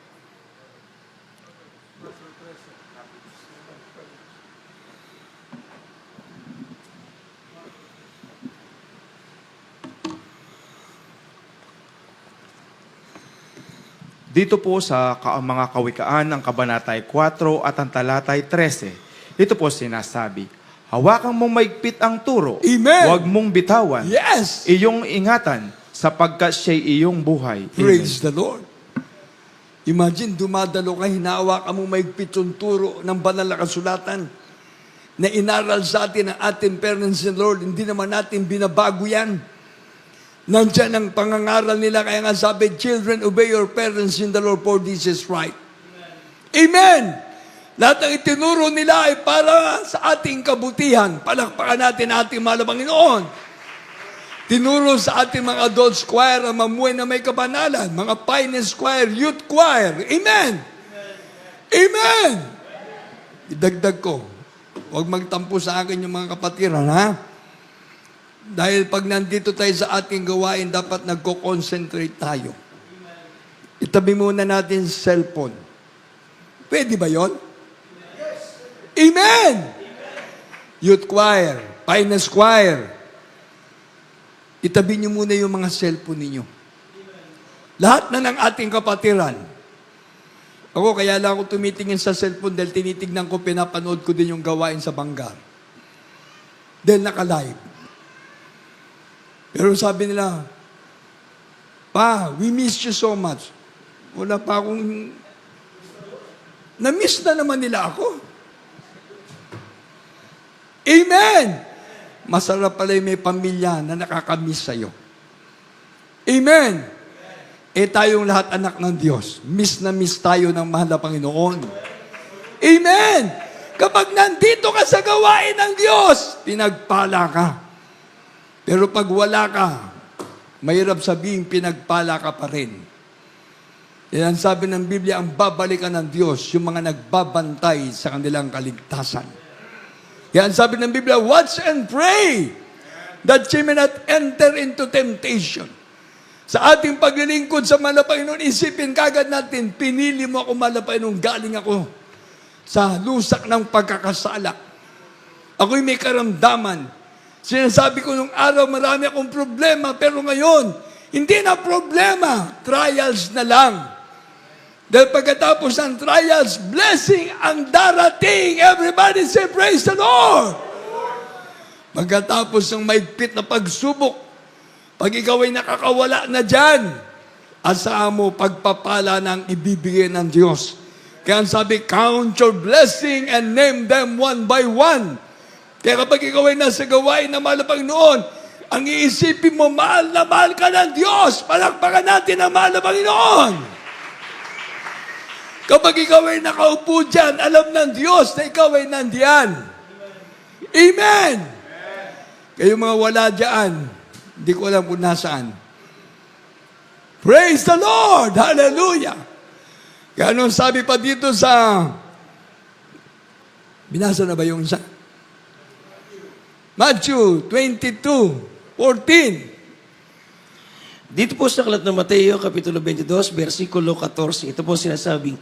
Dito po sa mga kawikaan ng Kabanatay 4 at ang talatay 13, ito po sinasabi, hawakan mong maigpit ang turo, Amen. huwag mong bitawan, Yes! iyong ingatan, sapagkat siya'y iyong buhay. Praise the Lord. Imagine, dumadalo ka, hinahawakan mo maigpit yung turo ng banal na kasulatan na inaral sa atin ng ating parents and Lord. Hindi naman natin binabago yan. Nandiyan ang pangangaral nila. Kaya nga sabi, children, obey your parents in the Lord, for this is right. Amen! Lahat ng itinuro nila ay para sa ating kabutihan. Palakpakan natin ating mahal na Panginoon. Tinuro sa ating mga adults choir ang mamuhay na may kabanalan, mga finance choir, youth choir. Amen! Amen! Idagdag ko, huwag magtampo sa akin yung mga kapatiran, ha? Dahil pag nandito tayo sa ating gawain, dapat nagko-concentrate tayo. Itabi muna natin sa cellphone. Pwede ba yon? Amen! Youth choir, finance choir. Itabi niyo muna yung mga cellphone ninyo. Lahat na ng ating kapatiran. Ako, kaya lang ako tumitingin sa cellphone dahil tinitignan ko, pinapanood ko din yung gawain sa Bangar. Dahil naka-live. Pero sabi nila, Pa, we miss you so much. Wala pa akong... Na-miss na naman nila ako. Amen! Masarap pala yung may pamilya na nakakamiss sa'yo. Amen! Eh tayong lahat anak ng Diyos. Miss na miss tayo ng mahal na Panginoon. Amen! Kapag nandito ka sa gawain ng Diyos, pinagpala ka. Pero pag wala ka, mahirap sabihin, pinagpala ka pa rin. Yan sabi ng Biblia, ang babalikan ng Diyos, yung mga nagbabantay sa kanilang kaligtasan. Yan sabi ng Biblia, watch and pray that ye may not enter into temptation. Sa ating paglilingkod sa mahal na Panginoon, isipin kagad natin, pinili mo ako mahal na Panginoon, galing ako sa lusak ng pagkakasala. Ako'y may karamdaman. Sinasabi ko nung araw, marami akong problema, pero ngayon, hindi na problema, trials na lang. Dahil pagkatapos ng trials, blessing ang darating. Everybody say, praise the Lord! Pagkatapos ng maigpit na pagsubok, pag ikaw ay nakakawala na dyan, asahan mo pagpapala ng ibibigay ng Diyos. Kaya sabi, count your blessing and name them one by one. Kaya kapag ikaw ay nasa gawain na mahal na Panginoon, ang iisipin mo, mahal na mahal ka ng Diyos. Palakpakan natin ang mahal na Panginoon. Kapag ikaw ay nakaupo dyan, alam ng Diyos na ikaw ay nandiyan. Amen! Kayo mga wala dyan, hindi ko alam kung nasaan. Praise the Lord! Hallelujah! Kaya anong sabi pa dito sa... Binasa na ba yung isa? Matthew 22:14. Dito po sa Aklat ng Mateo, Kapitulo 22, versikulo 14, ito po sinasabing,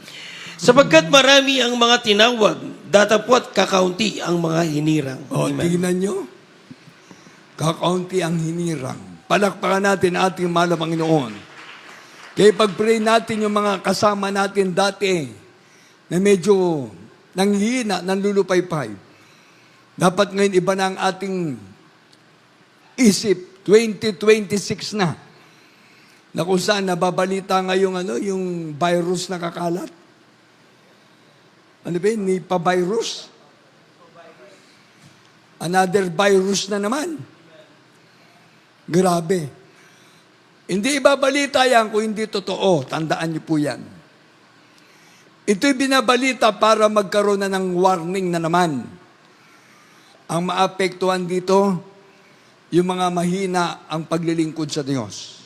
sapagkat marami ang mga tinawag, datapwat kakaunti ang mga hinirang. O, Amen. tingnan nyo. Kakaunti ang hinirang. Palakpakan natin ating mahal na Panginoon. Kaya pag-pray natin yung mga kasama natin dati na medyo nanghihina, nanlulupaypay. Dapat ngayon iba na ang ating isip. 2026 na. Na kung saan nababalita ngayong yung virus na kakalat. Ano ba yun? Nipah virus? Another virus na naman. Grabe. Hindi ibabalita yan kung hindi totoo. Tandaan niyo po yan. Ito'y binabalita para magkaroon na ng warning na naman. Ang maapektuhan dito, yung mga mahina ang paglilingkod sa Diyos.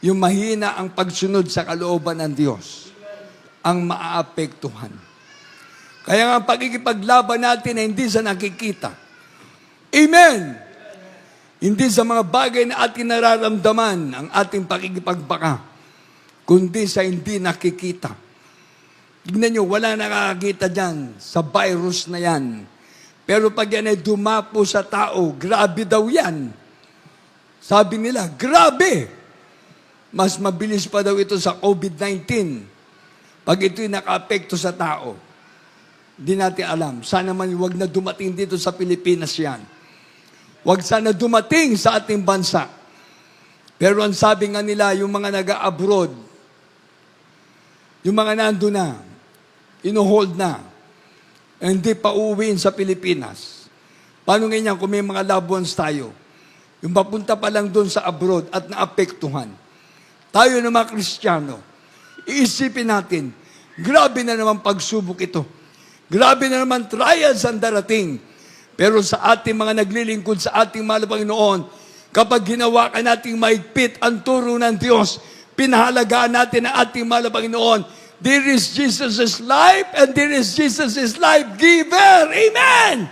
Yung mahina ang pagsunod sa kalooban ng Diyos. Ang maaapektuhan. Kaya nga ang pagkikipaglaban natin ay hindi sa nakikita. Amen! Hindi sa mga bagay na ating nararamdaman ang ating pakikipagbaka, kundi sa hindi nakikita. Tignan nyo, wala nakakakita dyan sa virus na yan. Pero pag yan ay dumapo sa tao, grabe daw yan. Sabi nila, grabe! Mas mabilis pa daw ito sa COVID-19 pag ito'y naka-apekto sa tao. Hindi natin alam. Sana man huwag na dumating dito sa Pilipinas yan. Huwag sana dumating sa ating bansa. Pero ang sabi nga nila, yung mga nag-abroad, yung mga nando na, ino-hold na, hindi pa uuwiin sa Pilipinas. Paano ganyan kung may mga loved ones tayo? Yung papunta pa lang doon sa abroad at naapektuhan. Tayo na mga Kristiyano, iisipin natin, grabe na naman pagsubok ito. Grabe na naman trials ang darating. Pero sa ating mga naglilingkod sa ating mahal na Panginoon, kapag ginawa ka nating maigpit ang turo ng Diyos, pinahalagaan natin ang ating mahal na Panginoon, there is Jesus' life and there is Jesus' life giver. Amen!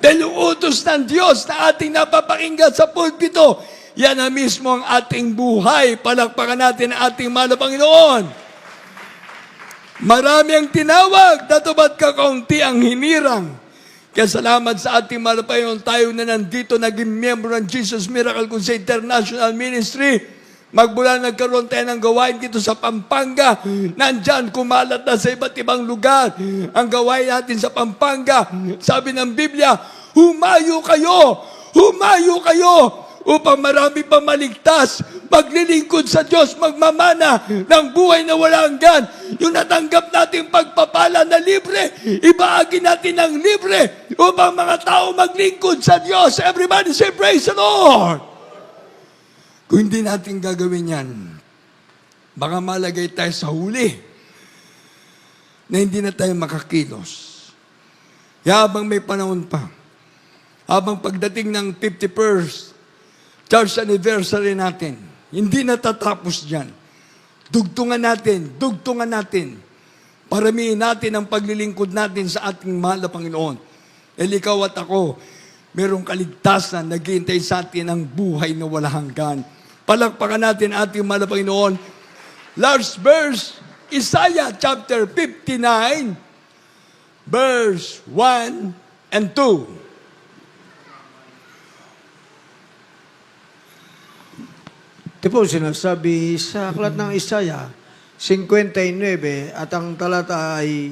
Dahil yung utos ng Diyos na ating napapakinggan sa pulpito, yan na mismo ang ating buhay. Palakpakan natin ang ating mahal na Panginoon. Marami ang tinawag, tatubat ka kaunti ang hinirang. Kaya salamat sa ating mahal na Panginoon, tayo na nandito, naging miyembro ng Jesus Miracle Crusade International Ministry. Magmula nagkaroon tayo ng gawain dito sa Pampanga. Nandyan, kumalat na sa iba't ibang lugar. Ang gawain natin sa Pampanga, sabi ng Biblia, humayo kayo, upang marami pa maligtas, maglilingkod sa Diyos, magmamana ng buhay na wala hanggan. Yung natanggap natin pagpapala na libre, ibaagi natin ng libre upang mga tao maglingkod sa Diyos. Everybody say, praise the Lord! Kung hindi natin gagawin yan, baka malagay tayo sa huli na hindi na tayo makakilos. Kaya habang may panahon pa, habang pagdating ng 51st church anniversary natin, hindi natatapos dyan. Dugtungan natin. Paramihin natin ang paglilingkod natin sa ating mahal na Panginoon. Dahil ikaw at ako, merong kaligtasan, naghihintay sa atin ang buhay na wala hanggan. Palakpakan natin ating mahal na Panginoon. Last verse, Isaiah chapter 59, verse 1 and 2. Ito po sinasabi sa aklat ng Isaiah 59 at ang talata ay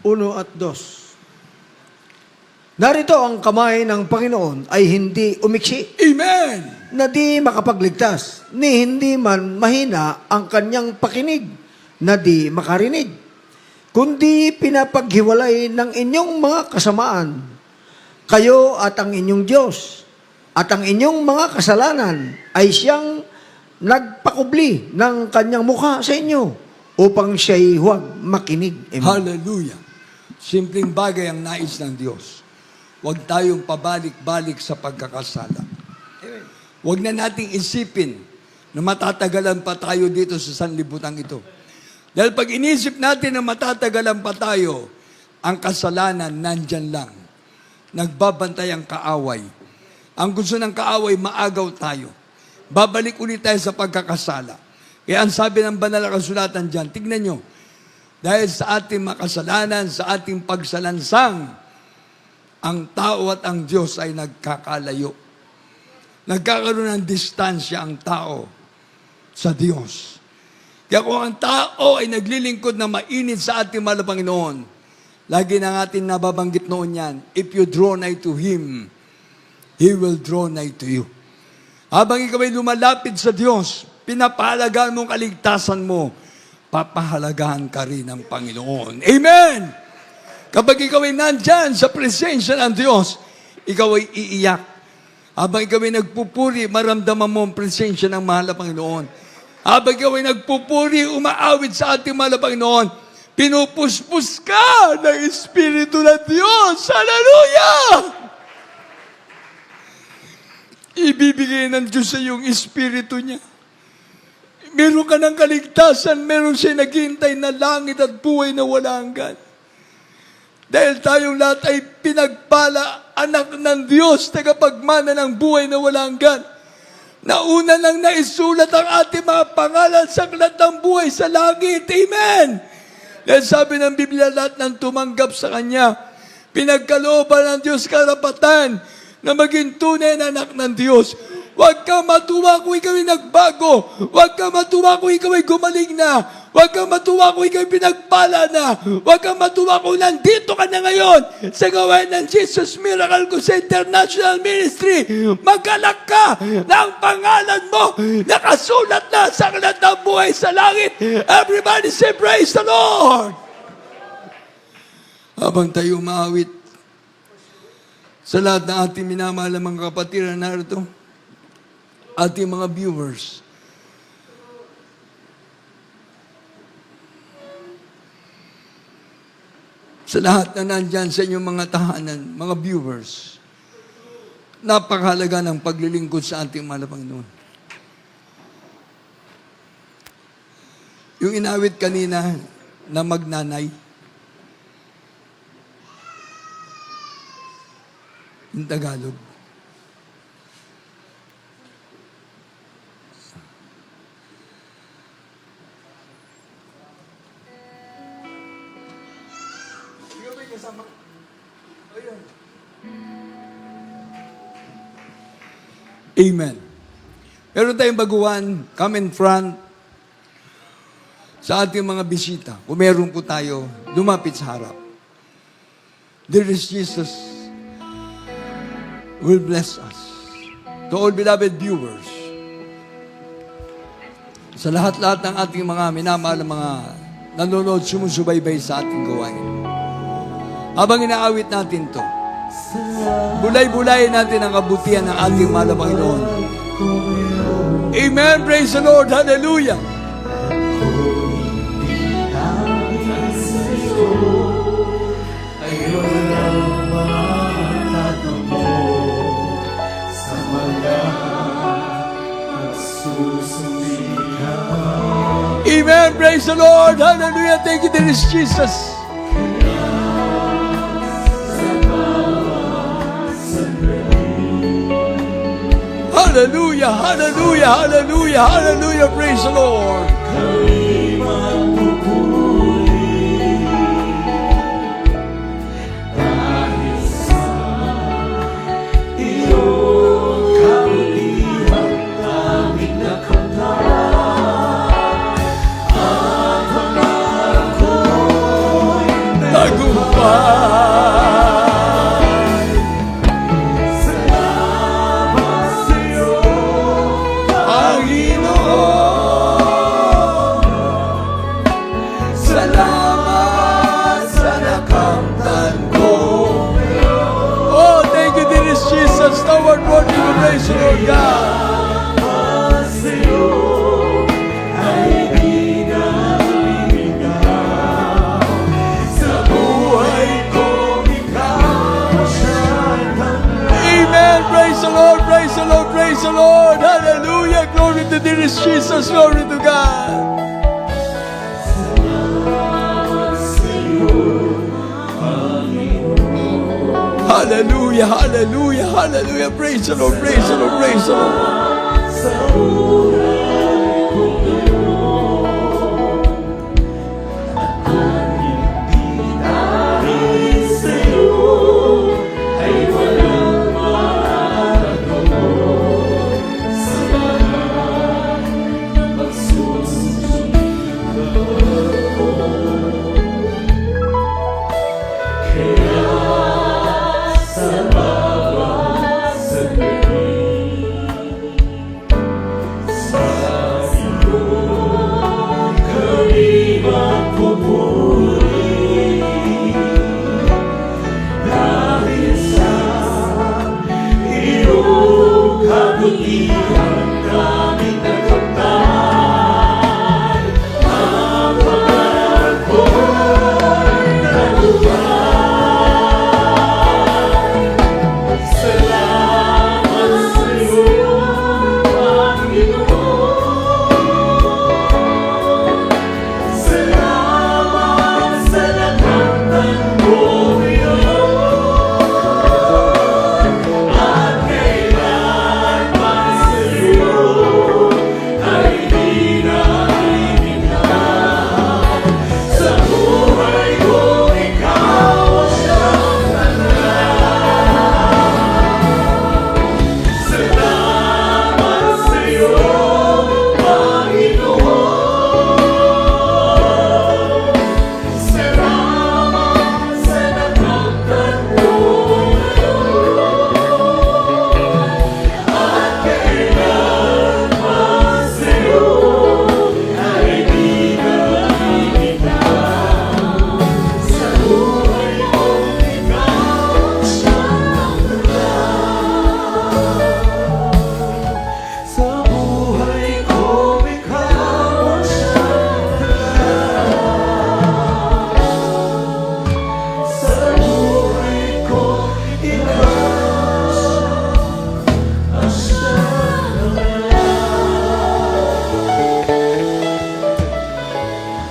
1 at 2. Narito ang kamay ng Panginoon ay hindi umiksi, Amen! na di makapagligtas, ni hindi man mahina ang kanyang pakinig, na di makarinig, kundi pinapaghiwalay ng inyong mga kasamaan, kayo at ang inyong Diyos, at ang inyong mga kasalanan ay siyang nagpakubli ng kanyang mukha sa inyo upang siya'y huwag makinig. Amen. Hallelujah! Simpleng bagay ang nais ng Diyos. Huwag tayong pabalik-balik sa pagkakasala. Huwag na nating isipin na matatagalan pa tayo dito sa sanlibutan ito. Dahil pag inisip natin na matatagalan pa tayo, ang kasalanan nandyan lang. Nagbabantay ang kaaway. Ang gusto ng kaaway, maagaw tayo. Babalik ulit tayo sa pagkakasala. Kaya ang sabi ng banal na kasulatan dyan, tignan nyo, dahil sa ating makasalanan, sa ating pagsalansang, ang tao at ang Diyos ay nagkakalayo. Nagkakaroon ng distansya ang tao sa Diyos. Kaya kung ang tao ay naglilingkod na mainit sa ating mahal na Panginoon, lagi na natin nababanggit noon yan, if you draw nigh to Him, He will draw nigh to you. Habang ikaw ay lumalapit sa Diyos, pinapahalagaan mo ang kaligtasan mo, papahalagahan ka rin ng Panginoon. Amen! Kapag ikaw ay nandyan sa presensya ng Diyos, ikaw ay iiyak. Habang ikaw ay nagpupuri, maramdaman mo ang presensya ng mahal na Panginoon. Habang ikaw ay nagpupuri, umaawit sa ating mahal na Panginoon, pinupuspos ka ng Espiritu ng Diyos. Hallelujah! Ibibigay ng Diyos sa iyong Espiritu niya. Meron ka ng kaligtasan, meron siya naghihintay na langit at buhay na wala hanggan. Dahil tayong lahat ay pinagpala, anak ng Diyos, tagapagmana ng buhay na wala hanggan. Nauna lang naisulat ang ating mga pangalan sa aklat ng buhay sa langit. Amen! Dahil sabi ng Biblia, lahat ng tumanggap sa Kanya, pinagkalooban ng Diyos karapatan na maging tunay na anak ng Diyos. Huwag kang matuwa kung ikaw ay nagbago. Huwag kang matuwa kung ikaw ay gumaling na. Huwag kang matuwa kung ikaw ay pinagpala na. Huwag kang matuwa kung nandito ka na ngayon sa gawain ng Jesus Miracle Crusade International Ministry. Magalak ka ng pangalan mo. Nakasulat na sa aklat ng buhay sa langit. Everybody say, praise the Lord! Habang tayo umaawit, sa lahat ng ating minamahal na mga kapatid na narito, ating mga viewers, sa lahat na nandyan sa inyong mga tahanan, mga viewers, napakahalaga ng paglilingkod sa ating mahal na Panginoon. Yung inawit kanina na magnanay, in Tagalog. Amen. Meron tayong baguhan, come in front sa ating mga bisita. Kung meron po tayo, lumapit sa harap. There is Jesus will bless us. To all beloved viewers, sa lahat-lahat ng ating mga minamahal na mga nanonood, sumusubaybay sa ating gawain. Habang inaawit natin to, bulay-bulayin natin ang kabutihan ng ating mahal na Panginoon. Amen. Praise the Lord. Hallelujah. Amen. Praise the Lord. Hallelujah. Thank you, dear Jesus. Hallelujah. Hallelujah. Hallelujah. Hallelujah. Praise the Lord. Praise the Lord God. Amen. Praise the Lord. Praise the Lord. Praise the Lord. Hallelujah. Glory to dearest Jesus. Glory to God. Hallelujah, hallelujah, hallelujah. Praise the Lord, praise the Lord, praise the Lord.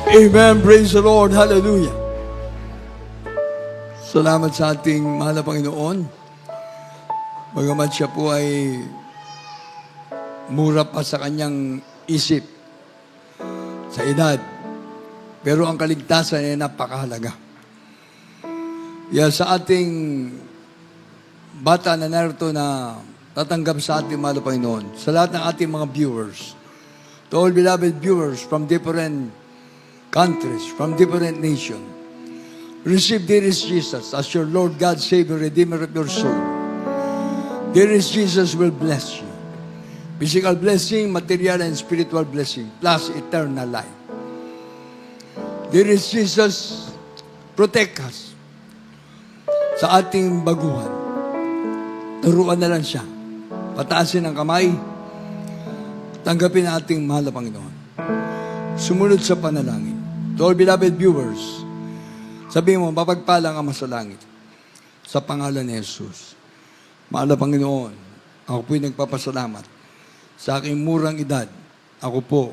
Amen. Praise the Lord. Hallelujah. Salamat sa ating mahal na Panginoon. Bagamat siya po ay mura pa sa kanyang isip, sa edad. Pero ang kaligtasan ay napakahalaga. Kaya sa ating bata na narito na tatanggap sa ating mahal na Panginoon, sa lahat ng ating mga viewers, to all beloved viewers from different countries, from different nations, receive dearest Jesus as your Lord God, Savior, Redeemer of your soul. Dearest Jesus will bless you. Physical blessing, material and spiritual blessing, plus eternal life. Dearest Jesus, protect us sa ating baguhan. Turuan na lang siya. Pataasin ang kamay. Tanggapin ang ating mahal na Panginoon. Sumunod sa panalangin. To all beloved viewers, sabihin mo, mapagpalang Ama sa langit, sa pangalan ni Jesus. Mahal na Panginoon, ako po'y nagpapasalamat. Sa aking murang edad, ako po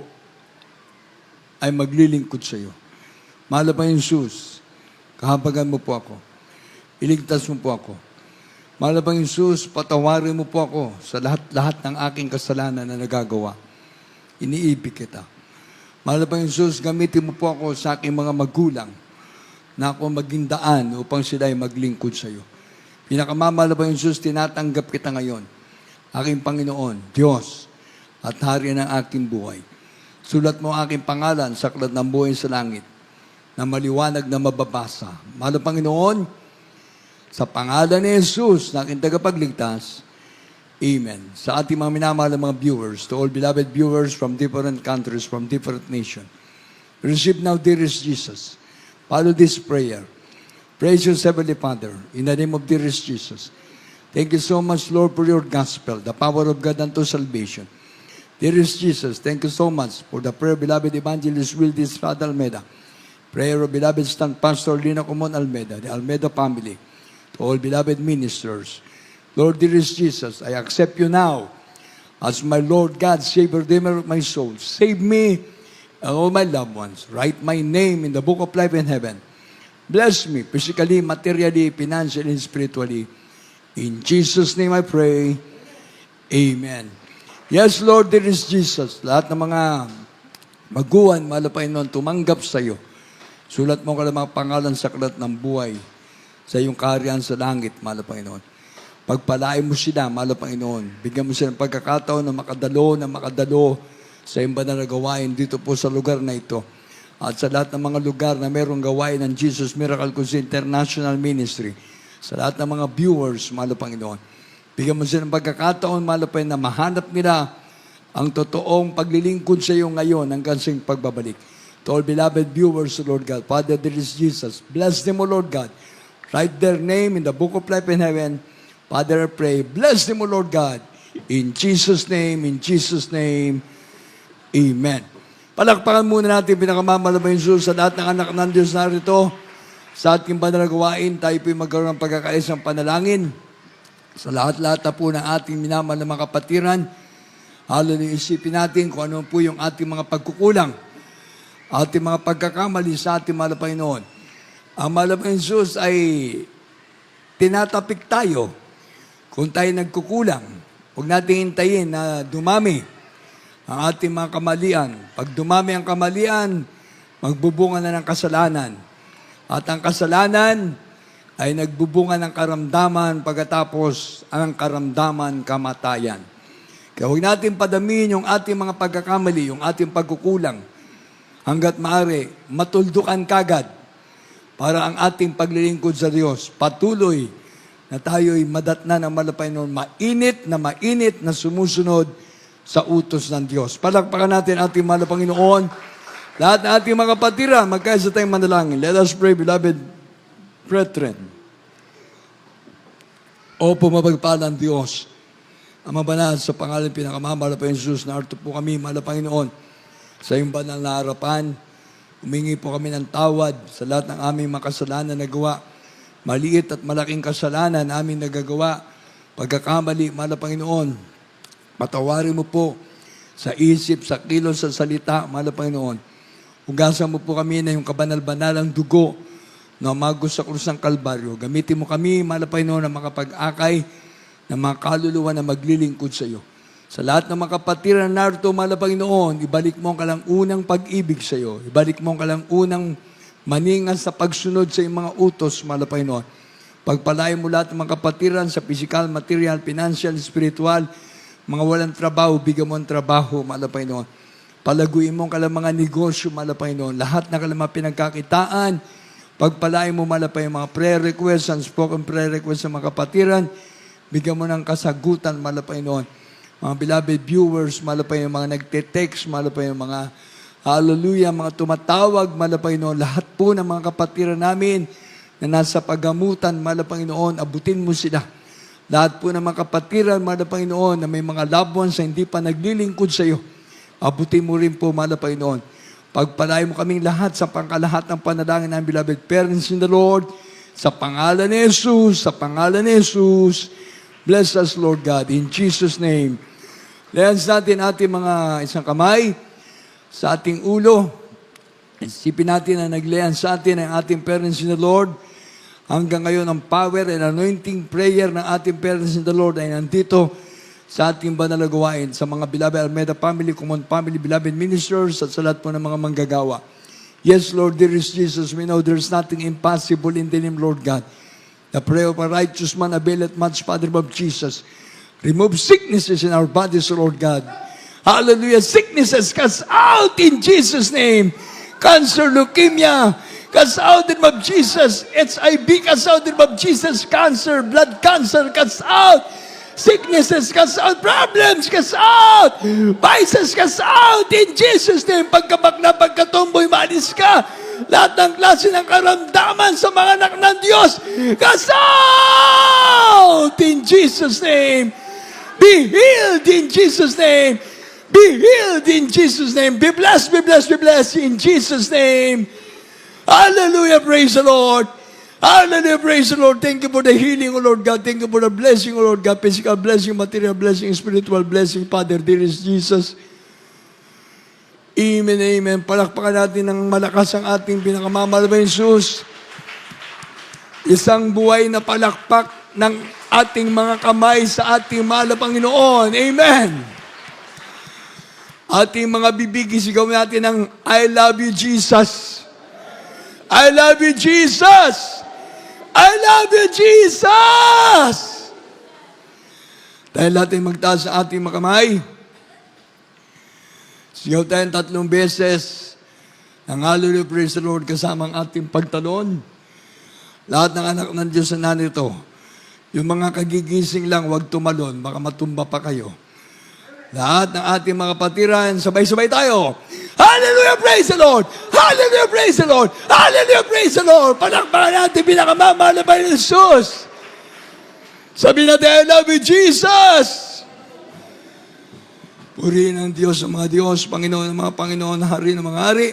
ay maglilingkod sa iyo. Mahal na Panginoon Jesus, kahabagan mo po ako. Iligtas mo po ako. Mahal na Panginoon Jesus, patawarin mo po ako sa lahat-lahat ng aking kasalanan na nagagawa. Iniibig kita. Mahal na Panginoon Jesus, gamitin mo po ako sa aking mga magulang na ako maging daan upang sila ay maglingkod sa iyo. Pinakamamahal na Panginoon Jesus, tinatanggap kita ngayon. Aking Panginoon, Diyos, at Hari ng aking buhay. Sulat mo aking pangalan sa aklat ng buhay sa langit na maliwanag na mababasa. Mahal na Panginoon, sa pangalan ni Jesus na aking tagapagligtas, Amen. Sa ating mga minamahal na mga viewers, to all beloved viewers from different countries, from different nations, receive now, dearest Jesus. Follow this prayer. Praise your Heavenly Father, in the name of dearest Jesus. Thank you so much, Lord, for your gospel, the power of God unto salvation. Dearest Jesus, thank you so much for the prayer, beloved evangelist Wildis Rad Almeida. Prayer of beloved stand Pastor Lina Comon Almeida, the Almeida family. To all beloved ministers, Lord, dearest Jesus, I accept you now as my Lord God, Savior, Redeemer of my soul. Save me and all my loved ones. Write my name in the book of life in heaven. Bless me physically, materially, financially, and spiritually. In Jesus' name I pray. Amen. Yes, Lord, dearest Jesus, lahat ng mga maguwan, mahal na Panginoon, tumanggap sa iyo. Sulat mo ka lang mga pangalan sa aklat ng buhay sa iyong kaharian sa langit, mahal na Panginoon. Pagpalain mo sila, mahal na Panginoon. Bigyan mo sila ng pagkakataon na makadalo sa iyong banal na gawain dito po sa lugar na ito. At sa lahat ng mga lugar na mayroong gawain ng Jesus Miracle Crusade International Ministry. Sa lahat ng mga viewers, mahal na Panginoon. Bigyan mo sila ng pagkakataon, mahal na Panginoon, na mahanap nila ang totoong paglilingkod sa iyo ngayon hanggang sa iyong pagbabalik. To all beloved viewers, Lord God, Father, there is Jesus. Bless them, O Lord God. Write their name in the book of life in heaven. Father, I pray, bless them, O Lord God. In Jesus' name, Amen. Palakpakan muna natin pinakamamahal na Jesus sa lahat ng anak ng Diyos narito. Sa ating banal na gawain, tayo po'y magkaroon ng pagkakais ng panalangin. Sa lahat-lahat na po ng ating minamahal na mga kapatiran, hallelujah, isipin natin kung ano po yung ating mga pagkukulang, ating mga pagkakamali sa ating mahal na Panginoon. Ang mahal na Jesus ay tinatapik tayo kung tayo nagkukulang. Huwag natin hintayin na dumami ang ating mga kamalian. Pag dumami ang kamalian, magbubunga na ng kasalanan. At ang kasalanan ay nagbubunga ng karamdaman, pagkatapos ang karamdaman, kamatayan. Kaya huwag natin padamihin yung ating mga pagkakamali, yung ating pagkukulang. Hanggat maaari, matuldukan kagad para ang ating paglilingkod sa Diyos patuloy na tayo'y madatna ng malapay noon, mainit na sumusunod sa utos ng Diyos. Palakpakan natin ating mahal na Panginoon. Lahat ng ating mga kapatiran, magkaisa tayong manalangin. Let us pray, beloved brethren. O pumapagpalang Diyos, ang mabanal sa pangalan pinakamamahal na Jesus, narito po kami, mahal na Panginoon, sa iyong banal na harapan. Humingi po kami ng tawad sa lahat ng aming makasalanan na gawa. Maliit at malaking kasalanan aming nagagawa. Pagkakamali, mahal na Panginoon, patawarin mo po sa isip, sa kilos, sa salita, mahal na Panginoon. Hugasan mo po kami na yung kabanal-banalang dugo na umagos sa krus ng Kalbaryo. Gamitin mo kami, mahal na Panginoon, na makapag-akay ng mga kaluluwa na maglilingkod sa iyo. Sa lahat ng mga kapatiran na narito, mahal na Panginoon, ibalik mo ang kalang-unang pag-ibig sa iyo. Ibalik mo ang kalang-unang maningan sa pagsunod sa iyong mga utos, mahal na Panginoon. Pagpalain mo lahat ng mga kapatiran sa physical, material, financial, spiritual, mga walang trabaho, bigyan mo ang trabaho, mahal na Panginoon. Palaguin mo ang kalang mga negosyo, mahal na Panginoon. Lahat ng kalang mga pinagkakitaan, pagpalain mo, mahal na Panginoon, mga prayer requests, unspoken prayer requests sa mga kapatiran, bigyan mo ng kasagutan, mahal na Panginoon. Mga beloved viewers, mahal na Panginoon, mga nagte-text, mahal na Panginoon, mga hallelujah, mga tumatawag, mahal na Panginoon, lahat po ng mga kapatiran namin na nasa paggamutan, mahal na Panginoon, abutin mo sila. Lahat po ng mga kapatiran, mahal na Panginoon, na may mga loved ones na hindi pa naglilingkod sa iyo, abutin mo rin po, mahal na Panginoon. Pagpalain mo kaming lahat sa pangkalahat ng panalangin ng beloved parents in the Lord, sa pangalan ni Jesus, sa pangalan ni Jesus. Bless us, Lord God, in Jesus' name. Layans natin ating mga isang kamay sa ating ulo. Isipin natin na naglayan sa atin ang ating parents in the Lord. Hanggang ngayon, ang power and anointing prayer ng ating parents in the Lord ay nandito sa ating banal na gawain, sa mga beloved Almeida family, Common Family, beloved ministers, at sa lahat po ng mga manggagawa. Yes, Lord, there is Jesus. We know there's nothing impossible in the name, Lord God. The prayer of a righteous man availeth much, Father of Jesus. Remove sicknesses in our bodies, Lord God. Hallelujah. Sicknesses cast out in Jesus' name. Cancer, leukemia, cast out in the name of Jesus. HIV, cast out in the name of Jesus. Cancer, blood cancer, cast out. Sicknesses, cast out. Problems, cast out. Vices, cast out in Jesus' name. Pagkabakla, pagkatumboy, maalis ka. Lahat ng klase ng karamdaman sa mga anak ng Diyos, cast out in Jesus' name. Be healed in Jesus' name. Be healed in Jesus' name. Be blessed, be blessed, be blessed in Jesus' name. Hallelujah, praise the Lord. Hallelujah, praise the Lord. Thank you for the healing, O Lord God. Thank you for the blessing, O Lord God. Physical blessing, material blessing, spiritual blessing. Father, dear is Jesus. Amen, amen. Palakpakan natin ng malakas ang ating pinakamamahal na Jesus. Isang buhay na palakpak ng ating mga kamay sa ating mahal na Panginoon. Amen. Ating mga bibig, isigaw natin ng I love you, Jesus. I love you, Jesus. I love you, Jesus. Dahil natin magtaas sa ating mga kamay, sigaw tayong 3 beses ng hallelujah, praise the Lord, kasama ang ating pagtalon. Lahat ng anak ng Diyos na nanito, yung mga kagigising lang, huwag tumalon, baka matumba pa kayo. Lahat ng ating mga patiran, sabay-sabay tayo. Hallelujah, praise the Lord! Hallelujah, praise the Lord! Hallelujah, praise the Lord! Palakpakan natin pinakamamahal na Panginoon Jesus. Sabi natin, I love you, Jesus! Purihin ang Diyos ng mga Diyos, Panginoon ng mga Panginoon, Hari ng mga Hari.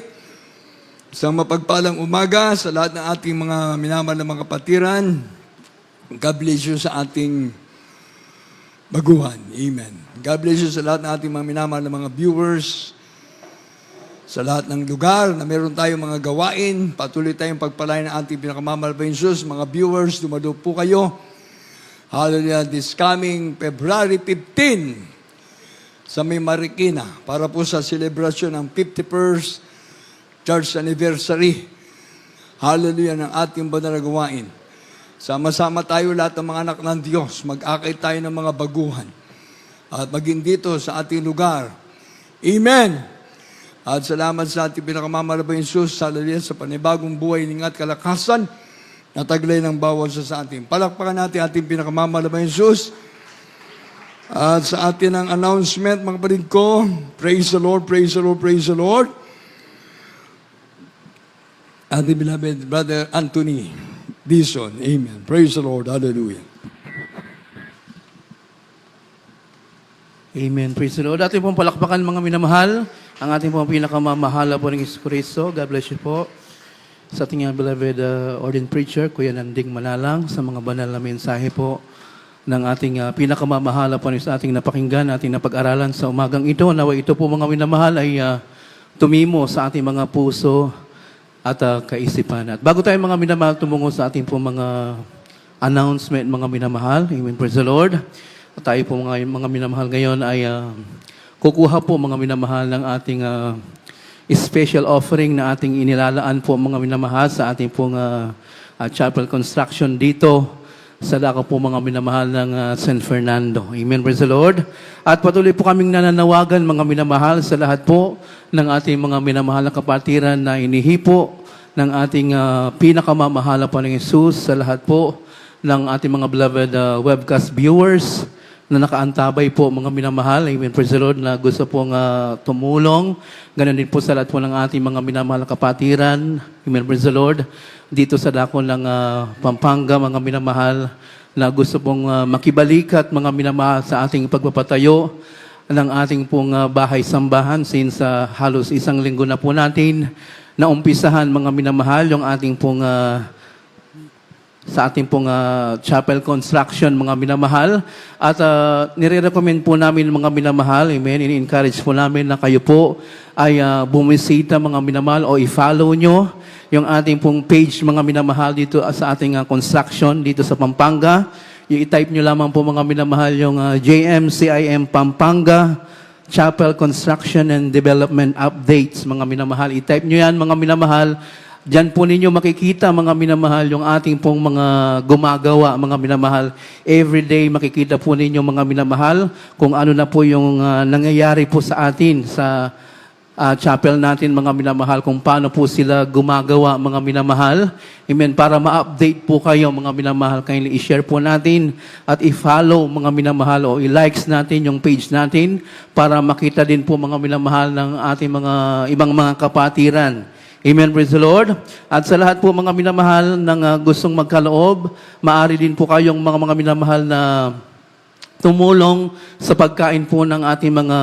Isang mapagpalang umaga sa lahat ng ating mga minamahal na mga kapatiran. God bless you sa ating baguhan. Amen. God bless you sa lahat ng ating mga minamahal na mga viewers. Sa lahat ng lugar na meron tayong mga gawain, patuloy tayong pagpalain ng ating pinakamamahal na Jesus. Mga viewers, dumalo po kayo. Hallelujah, this coming February 15, sa may Marikina, para po sa celebration ng 51st church anniversary. Hallelujah, ng ating banal na gawain. Sama-sama tayo lahat ng mga anak ng Diyos. Mag-akay tayo ng mga baguhan. At maging dito sa ating lugar. Amen. At salamat sa ating pinakamamahal na Jesus. Hallelujah, sa panibagong buhay ningat kalakasan na taglay ng bawat sa atin. Palakpakan natin ating pinakamamahal na Jesus. At sa atin ang announcement, mga kapatid ko, praise the Lord, praise the Lord, praise the Lord. Ating beloved Brother Anthony Dison, amen. Praise the Lord, hallelujah. Amen. Praise the Lord. Ating pong palakpakan mga minamahal. Ang ating pong pinakamamahala po ng Iskuristo. God bless you po. Sa ating beloved ordained preacher, Kuya Nanding Manalang, sa mga banal na mensahe po ng ating pinakamamahala po sa ating napakinggan, ating napag-aralan sa umagang ito. Nawa ito po mga minamahal ay tumimo sa ating mga puso at kaisipan. At bago tayo mga minamahal tumungo sa ating po mga announcement, mga minamahal, amen, praise the Lord. At tayo po mga minamahal ngayon ay kukuha po mga minamahal ng ating special offering na ating inilalaan po mga minamahal sa ating pong chapel construction dito sa dako po mga minamahal ng San Fernando. Amen, praise the Lord. At patuloy po kaming nananawagan mga minamahal sa lahat po ng ating mga minamahal na kapatiran na inihipo ng ating pinakamamahala pa ng Jesus sa lahat po ng ating mga beloved webcast viewers na nakaantabay po mga minamahal. Amen, praise the Lord, na gusto pong tumulong. Ganon din po sa lahat po ng ating mga minamahal na kapatiran. Amen, praise the Lord. Dito sa dako ng Pampanga, mga minamahal, na gusto pong makibalikat mga minamahal sa ating pagpapatayo ng ating pong bahay-sambahan since halos isang linggo na po natin na umpisahan mga minamahal yung ating pong sa ating pong chapel construction, mga minamahal. At nire-recommend po namin mga minamahal, amen, ini-encourage po namin na kayo po ay bumisita mga minamahal o i-follow nyo yung ating pong page mga minamahal dito sa ating construction dito sa Pampanga. I-type nyo lamang po mga minamahal yung JMCIM Pampanga Chapel Construction and Development Updates, mga minamahal. I-type nyo yan mga minamahal. Diyan po ninyo makikita mga minamahal yung ating pong mga gumagawa mga minamahal. Everyday makikita po ninyo mga minamahal kung ano na po yung nangyayari po sa atin sa chapel natin mga minamahal, kung paano po sila gumagawa mga minamahal. Amen. Para ma-update po kayo mga minamahal, kindly i-share po natin at i-follow mga minamahal o i-likes natin yung page natin para makita din po mga minamahal ng ating mga ibang mga kapatiran. Amen, praise the Lord. At sa lahat po mga minamahal ng gustong magkaloob, maaari din po kayong mga minamahal na tumulong sa pagkain po ng ating mga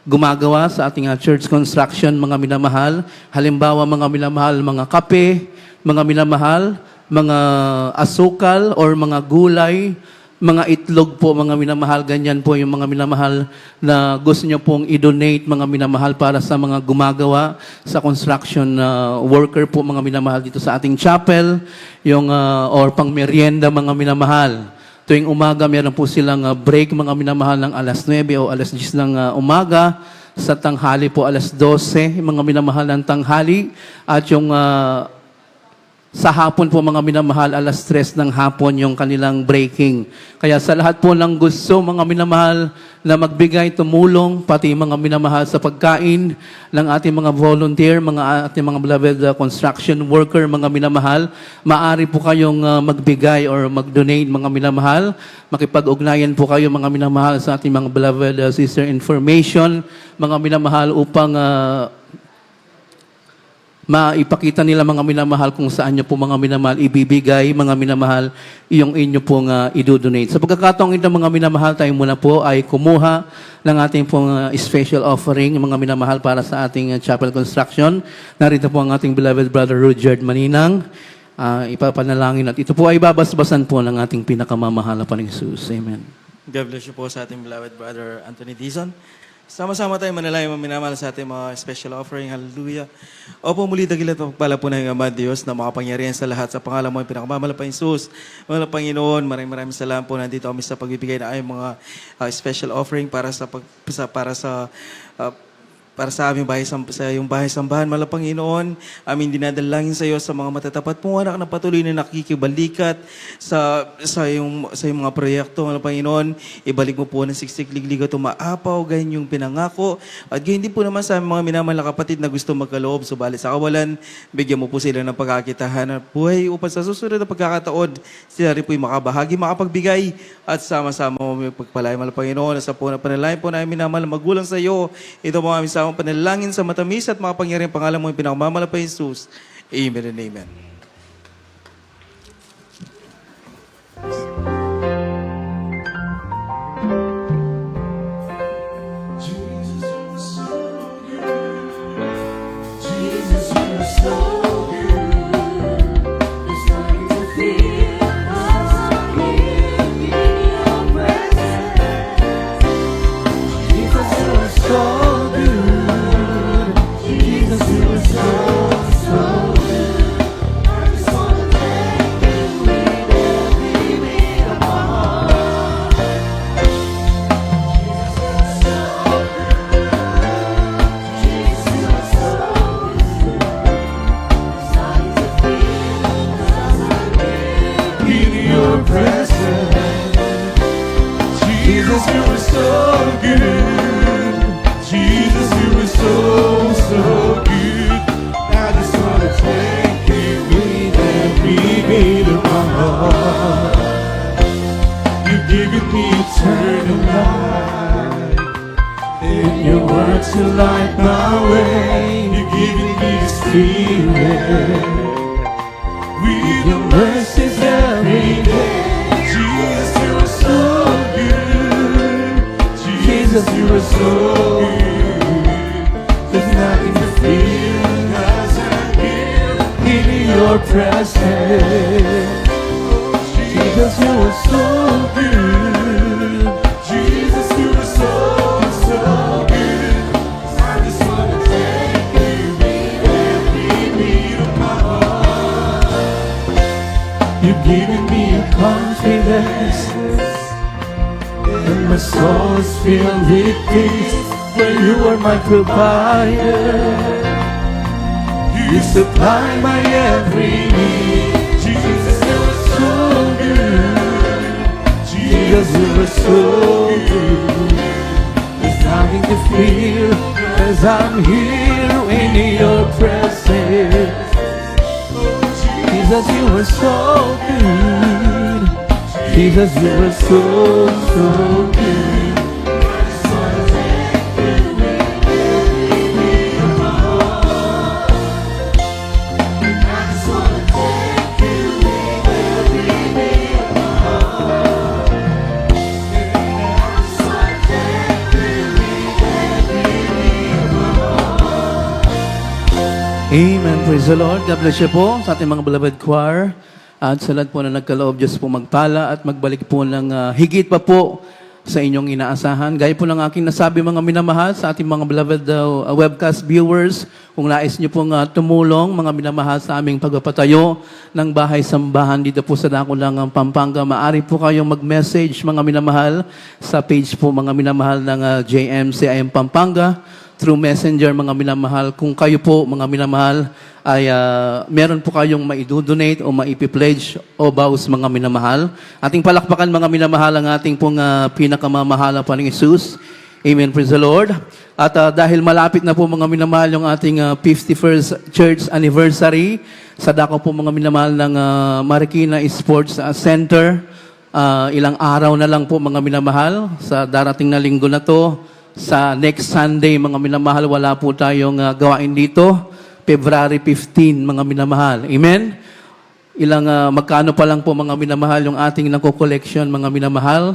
gumagawa sa ating church construction, mga minamahal. Halimbawa, mga minamahal, mga kape, mga minamahal, mga asukal or mga gulay, mga itlog po, mga minamahal. Ganyan po yung mga minamahal na gusto nyo pong i-donate, mga minamahal, para sa mga gumagawa sa construction worker po, mga minamahal, dito sa ating chapel, yung, or pang merienda, mga minamahal. Tuwing umaga, meron po silang break, mga minamahal, ng alas 9 o alas 10 ng umaga. Sa tanghali po, alas 12, mga minamahal, ng tanghali. At yung sa hapon po, mga minamahal, alas 3 ng hapon yung kanilang breaking. Kaya sa lahat po ng gusto, mga minamahal, na magbigay, tumulong, pati mga minamahal sa pagkain ng ating mga volunteer, mga ating mga beloved construction worker, mga minamahal, maaari po kayong magbigay or mag-donate, mga minamahal. Makipag-ugnayan po kayo, mga minamahal, sa ating mga beloved sister information, mga minamahal, upang maipakita nila mga minamahal kung saan nyo po mga minamahal ibibigay, mga minamahal, yung inyo pong idodonate. Sa pagkakataong ito mga minamahal, tayo muna po ay kumuha ng ating pong special offering, mga minamahal, para sa ating chapel construction. Narito po ang ating beloved brother Rudyard Maninang. Ipapanalangin at ito po ay babasbasan po ng ating pinakamamahal na Jesus. Amen. God bless you po sa ating beloved brother Anthony Dizon. Sama-sama tayo manalangin mga minamahal sa ating mga special offering. Hallelujah. Opo, muli dagilan at pagpala po ng Ama Diyos na makapangyarihan sa lahat. Sa pangalan mo, pinakamamahal pa Jesus. Mga Panginoon, maraming salamat po. Nandito kami sa pagbibigay na ay mga special offering para sa aming bahay, sa iyong bahay sambahan, Mahal na Panginoon. Aming dinadalangin sa iyo sa mga matatapat mong anak na patuloy na nakikibalikat sa iyong mga proyekto, Mahal na Panginoon. Ibalik mo po ng siksik ligliga tumaapaw, ganyan yung pinangako. At ganyan din po naman sa mga minamahal na kapatid na gusto magkaloob, subalit sa kawalan, bigyan mo po sila ng pagkakitahan at buhay upang sa susunod na pagkakataon, sila rin po'y makabahagi, makapagbigay at sama-sama mo may pagpalay, Mahal na Panginoon. Sa po na panalangin po namin minamahal na magulang sa iyo, ito po aming sama panalangin sa matamis at makapangyarihan pangalan mo yung pinakamamahal pa Jesus. Amen and amen. to light my way. You're giving me the Spirit. With your mercies every day. Jesus, you are so good. Jesus, you are so good. There's nothing to fear as I'm here in your presence. Jesus, you are so good. Jesus, you are so, so good. I just want to take you in every beat of my heart. You're giving me a confidence, and my soul is filled with peace. When you are my provider, you supply my every need. Jesus, you are so good. Jesus, you are so good. There's nothing to fear as I'm here in your presence. Jesus, you are so good. Jesus, you are so, so good. Amen. Praise the Lord. God bless you po sa ating mga beloved choir. At sa lahat po na nagkaloob, Diyos po magpala at magbalik po ng higit pa po sa inyong inaasahan. Gaya po ng aking nasabi mga minamahal sa ating mga beloved webcast viewers, kung nais niyo pong tumulong mga minamahal sa aming pagpapatayo ng bahay-sambahan dito po sa Dakulangang Pampanga, maaari po kayong mag-message mga minamahal sa page po mga minamahal ng JMCIM Pampanga through Messenger mga minamahal. Kung kayo po mga minamahal ay meron po kayong maidodonate o maipipledge o baus mga minamahal. Ating palakpakan mga minamahal ang ating pong pinakamamahala pa ng Isus. Amen. Praise the Lord. At dahil malapit na po mga minamahal yung ating 51st church anniversary, sa dako po mga minamahal ng Marikina Sports Center, ilang araw na lang po mga minamahal sa darating na linggo na to. Sa next Sunday, mga minamahal, wala po tayong gawain dito. February 15, mga minamahal. Amen? Magkano pa lang po, mga minamahal, yung ating nako-collection, mga minamahal.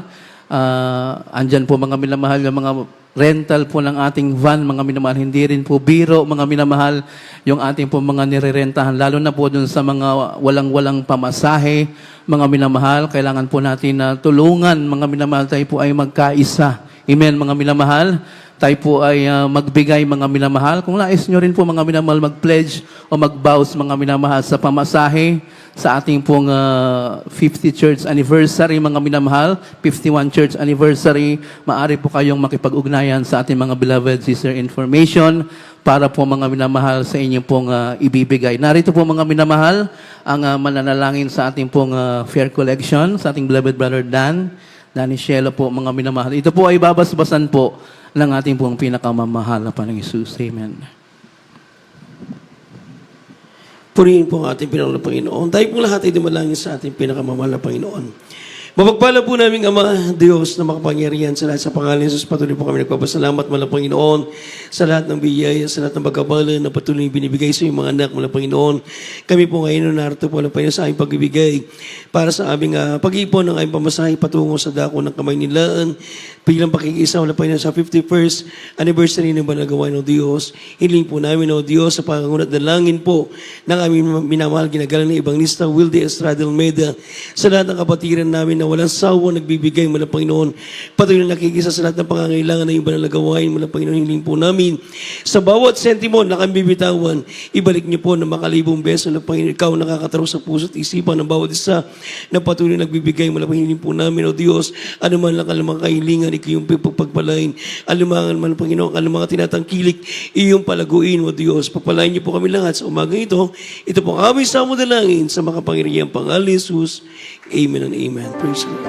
Andyan po, mga minamahal, yung mga rental po ng ating van, mga minamahal. Hindi rin po biro, mga minamahal, yung ating po mga nirerentahan. Lalo na po dun sa mga walang-walang pamasahe, mga minamahal. Kailangan po natin na tulungan, mga minamahal, tayo po ay magkaisa. Amen, mga minamahal. Tayo po ay magbigay, mga minamahal. Kung nais nyo rin po, mga minamahal, mag-pledge o mag-vows, mga minamahal, sa pamasahe sa ating pong 50 church anniversary, mga minamahal, 51 church anniversary, maaari po kayong makipag-ugnayan sa ating mga beloved sister information para po mga minamahal sa inyong pong ibibigay. Narito po mga minamahal ang mananalangin sa ating pong fair collection, sa ating beloved brother Danny Shelo po, mga minamahal. Ito po ay babasbasan po ng ating pong pinakamamahal na Panginoong Isus. Amen. Purihin po ang ating pinakamalapang Panginoon. Tayo po lahat ay dumalangin sa ating pinakamamahal na Panginoon. Mapagpala po naming Ama, Diyos na makapangyarihan sa lahat sa pangalan ni Jesus. Patuloy po kami nagpapasalamat, malang Panginoon, sa lahat ng biyaya, sa lahat ng pagkabala na patuloy binibigay sa iyong mga anak, malang Panginoon. Kami po ngayon narito po, malang Panginoon, sa aming pagbibigay para sa aming pag-ipon ng aming pamasahe patungo sa dako ng kamay nilaan. Bilang pakikisa, malang Panginoon, sa 51st anniversary ng banal gawain ng Diyos. Hiling po namin, O Diyos, sa pangangunat dalangin po ng aming minamahal, ginagalang ng ibang lista, Wilde Estrada Almeida, sa lahat ng kapatiran namin na walang sawa nagbibigay, malang Panginoon. Patuloy na nakikisa sa lahat ng pangangailangan ng ibang nalagawain, malang Panginoon, hiling po namin. Sa bawat sentimo na kami bibitawan, ibalik niyo po na makalibong beso na Panginoon, ikaw nakakataro sa puso at isipan ng bawat isa na patuloy nagbibigay, malang Panginoon, hiling po namin, O Diyos, ano man lang kalamang kahilingan, iyong pagpagpalain, alumangan man, Panginoon, alumangan tinatangkilik, iyong palaguin, O Diyos. Pagpalain niyo po kami lahat sa umaga ito. Ito po ang aming samudalangin sa makapangyarihang pangalan ni Jesus. Amen and amen. Praise God.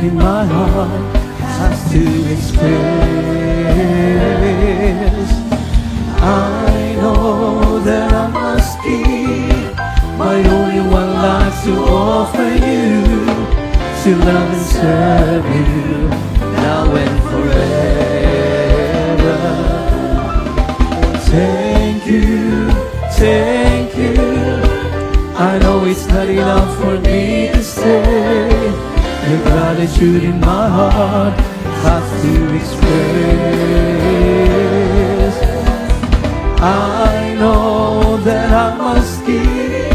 In my heart has to express. I know that I must must give my only one life to offer you, to love and serve you, now and forever. Thank you, thank you. I know it's not enough for me to say. The gratitude in my heart has to express. I know that I must give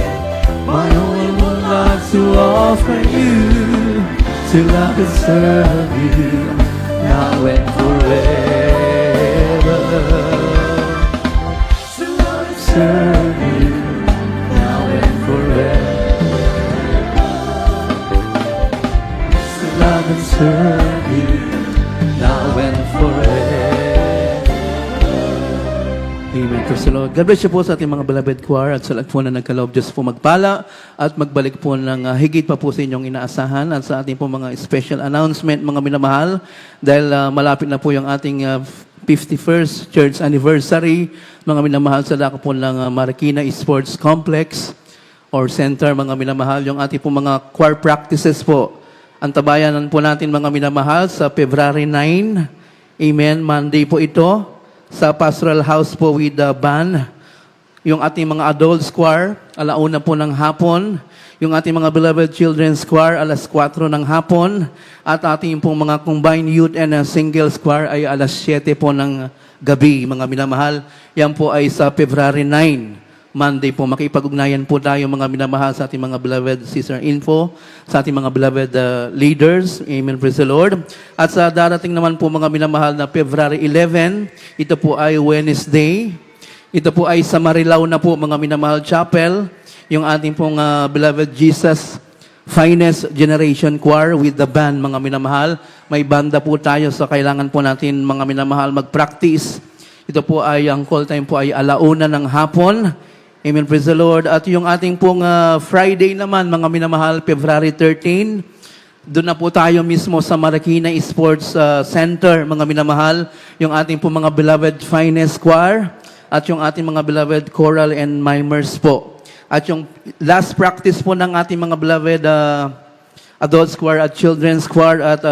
my only one life to offer you, to love and serve you, now and forever. To love and serve you, now and forever. To love and serve you, now and forever. Amen. Praise the Lord. God bless you po sa ating mga beloved choir at sa lahat po na nagkaloob. Diyos po magpala at magbalik po ng higit pa po sa inyong inaasahan at sa ating po mga special announcement, mga minamahal. Dahil malapit na po yung ating 51st church anniversary, mga minamahal, sa dako po ng Marikina Sports Complex or Center, mga minamahal. Yung ating po mga choir practices po. Ang tabayanan po natin, mga minamahal, sa February 9. Amen. Monday po ito. Sa Pastoral House po with the band. Yung ating mga adults choir, 1:00 po ng hapon. Yung ating mga beloved children's choir, 4:00 ng hapon. At ating pong mga combined youth and singles choir ay 7:00 po ng gabi, mga minamahal. Yan po ay sa February 9. Monday po. Makipag-ugnayan po tayo, mga minamahal, sa ating mga beloved sister info, sa ating mga beloved leaders. Amen. Praise the Lord. At sa darating naman po, mga minamahal, na February 11, ito po ay Wednesday. Ito po ay sa Marilao na po, mga minamahal, chapel. Yung ating pong beloved Jesus Finest Generation Choir with the band, mga minamahal. May banda po tayo, so kailangan po natin, mga minamahal, mag-practice. Ito po ay, ang call time po ay 1:00 ng hapon. Amen, praise the Lord. At yung ating pong Friday naman, mga minamahal, February 13, doon na po tayo mismo sa Marikina Sports Center, mga minamahal, yung ating pong mga beloved Finest Choir at yung ating mga beloved choral and mimers po. At yung last practice po ng ating mga beloved adults choir at children's choir at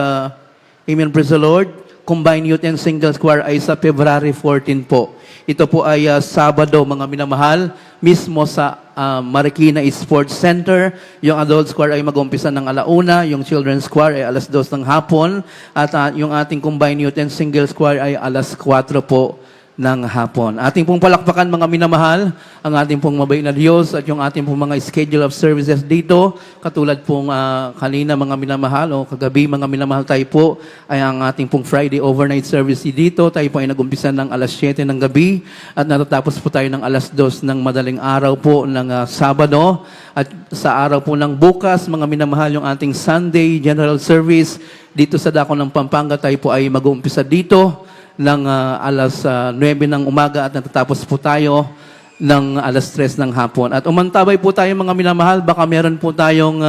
Amen, praise the Lord, combined youth and singles choir ay sa February 14 po. Ito po ay Sabado, mga minamahal, mismo sa Marikina Sports Center. Yung adults choir ay mag-umpisa ng 1:00, yung children's choir ay 2:00 ng hapon, at yung ating combined youth and singles choir ay 4:00 po ng hapon. Ating pong palakpakan, mga minamahal, ang ating pong mabait na Diyos at yung ating pong mga schedule of services dito, katulad pong kanina, mga minamahal, o kagabi, mga minamahal, tayo po ay ang ating pong Friday overnight service dito. Tayo po ay nag-umpisa ng 7:00 ng gabi at natatapos po tayo ng 2:00 ng madaling araw po ng Sabado. At sa araw po ng bukas, mga minamahal, yung ating Sunday general service dito sa dako ng Pampanga, tayo po ay mag-uumpisa dito ng 9:00 ng umaga at natatapos po tayo ng 3:00 ng hapon. At umantabay po tayo, mga minamahal, baka meron po tayong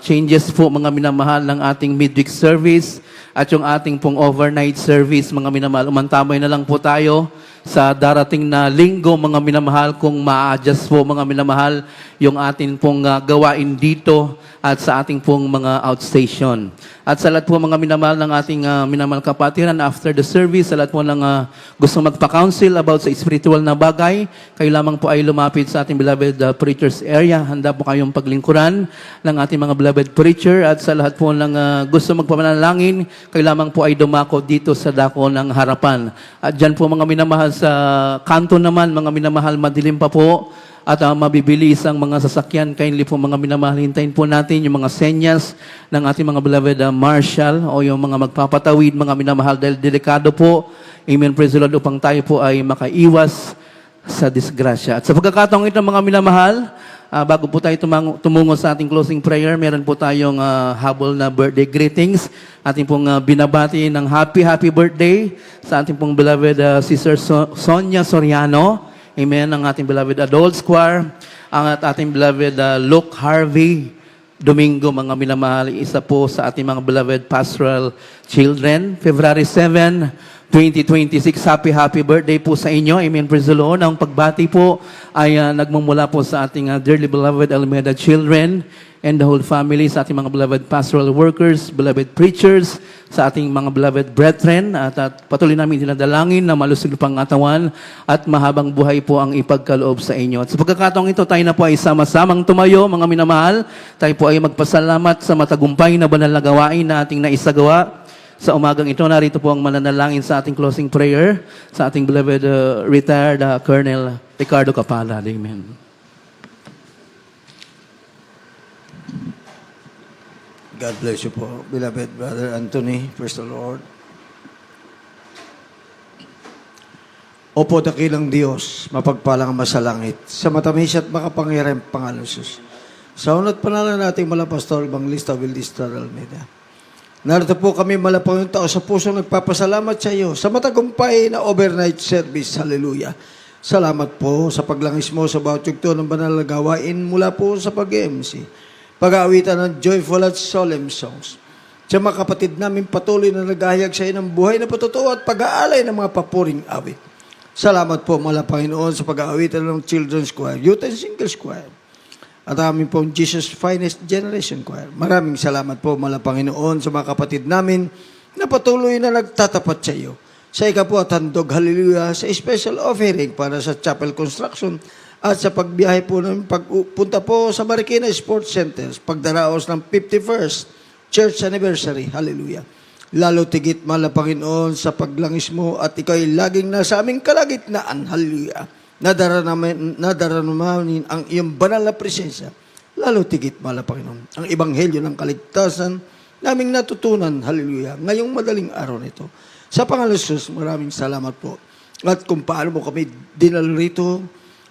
changes po, mga minamahal, ng ating midweek service at yung ating pong overnight service, mga minamahal. Umantabay na lang po tayo sa darating na linggo, mga minamahal, kung ma-adjust po, mga minamahal, yung ating pong gawain dito at sa ating pong mga outstation. At sa lahat po, mga minamahal, ng ating minamahal kapatiran, after the service, sa lahat po ng gusto magpa-counsel about sa spiritual na bagay, kayo lamang po ay lumapit sa ating beloved preacher's area. Handa po kayong paglingkuran ng ating mga beloved preacher. At sa lahat po ng gusto magpamanalangin, kayo lamang po ay dumako dito sa dako ng harapan. At dyan po, mga minamahal, sa kanto naman, mga minamahal, madilim pa po at mabibilis ang mga sasakyan. Kindly po, mga minamahal, hintayin po natin yung mga senyas ng ating mga beloved marshal o yung mga magpapatawid, mga minamahal, dahil delikado po. Amen, praise the Lord, upang tayo po ay makaiwas sa disgrasya. At sa pagkakataong ito, mga minamahal, bago po tayo tumungo sa ating closing prayer, meron po tayong habol na birthday greetings. Ating pong binabati ng happy birthday sa ating pong beloved Sister Sonia Soriano. Amen. Ang ating beloved adults choir, ang ating beloved Luke Harvey Domingo, mga minamahal, isa po sa ating mga beloved pastoral children. February 7, 2026. Happy birthday po sa inyo. Amen. Praise the Lord. Ang pagbati po ay nagmumula po sa ating dearly beloved Alameda children and the whole family, sa ating mga beloved pastoral workers, beloved preachers, sa ating mga beloved brethren, at patuloy namin dinadalangin na malusog pang katawan at mahabang buhay po ang ipagkaloob sa inyo. At sa pagkakataong ito, tayo na po ay sama-samang tumayo, mga minamahal. Tayo po ay magpasalamat sa matagumpay na banal na gawain na ating naisagawa. Sa umagang ito, narito po ang mananalangin sa ating closing prayer sa ating beloved retired Colonel Ricardo Capala. Amen. God bless you po, beloved Brother Anthony. Praise the Lord. Opo, dakilang Diyos, mapagpalang masalangit, sa matamis at makapangyarang pangalan Sus. Sa unat pangalan nating malapastor, Evangelista Wildistar Almeida. Narito po kami malapang yung tao sa puso nagpapasalamat sa iyo sa matagumpay na overnight service. Hallelujah. Salamat po sa paglangis mo sa bawat yugto ng banal na gawain mula po sa pag-MC. Pag-aawitan ng joyful at solemn songs. Sa mga kapatid namin patuloy na naghahayag sa iyo ng buhay na patotoo at pag-aalay ng mga papuring awit. Salamat po mula Panginoon sa pag-aawitan ng Children's Choir, Youth and Singles Choir. At aming pong Jesus Finest Generation Choir. Maraming salamat po mula Panginoon sa mga kapatid namin na patuloy na nagtatapat sa iyo. Sa ikaw po at handog, hallelujah, sa special offering para sa chapel construction at sa pagbiyahe po ng pagpunta po sa Marikina Sports Center, pagdaraos ng 51st Church Anniversary, hallelujah. Lalo tigit mala Panginoon sa paglangis mo at ikaw ay laging nasa aming kalagitnaan, hallelujah. Nadara naman ang iyong banal na presensya. Lalo tigit mala Panginoon. Ang ebanghelyo ng kaligtasan naming natutunan, hallelujah, ngayong madaling araw nito. Sa pangalan Jesus, maraming salamat po. At kung paano mo kami dinala rito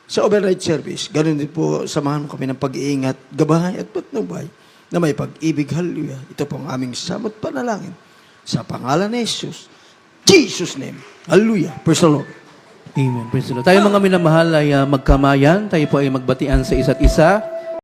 sa overnight service, ganun din po, samahan mo kami ng pag-iingat, gabay at patnubay na may pag-ibig, hallelujah. Ito po ang aming samot panalangin. Sa pangalan ni Jesus, Jesus' name, hallelujah. Praise the Lord. Amen. Praise the Lord. Tayo mga minamahal ay magkamayan. Tayo po ay magbatian sa isa't isa.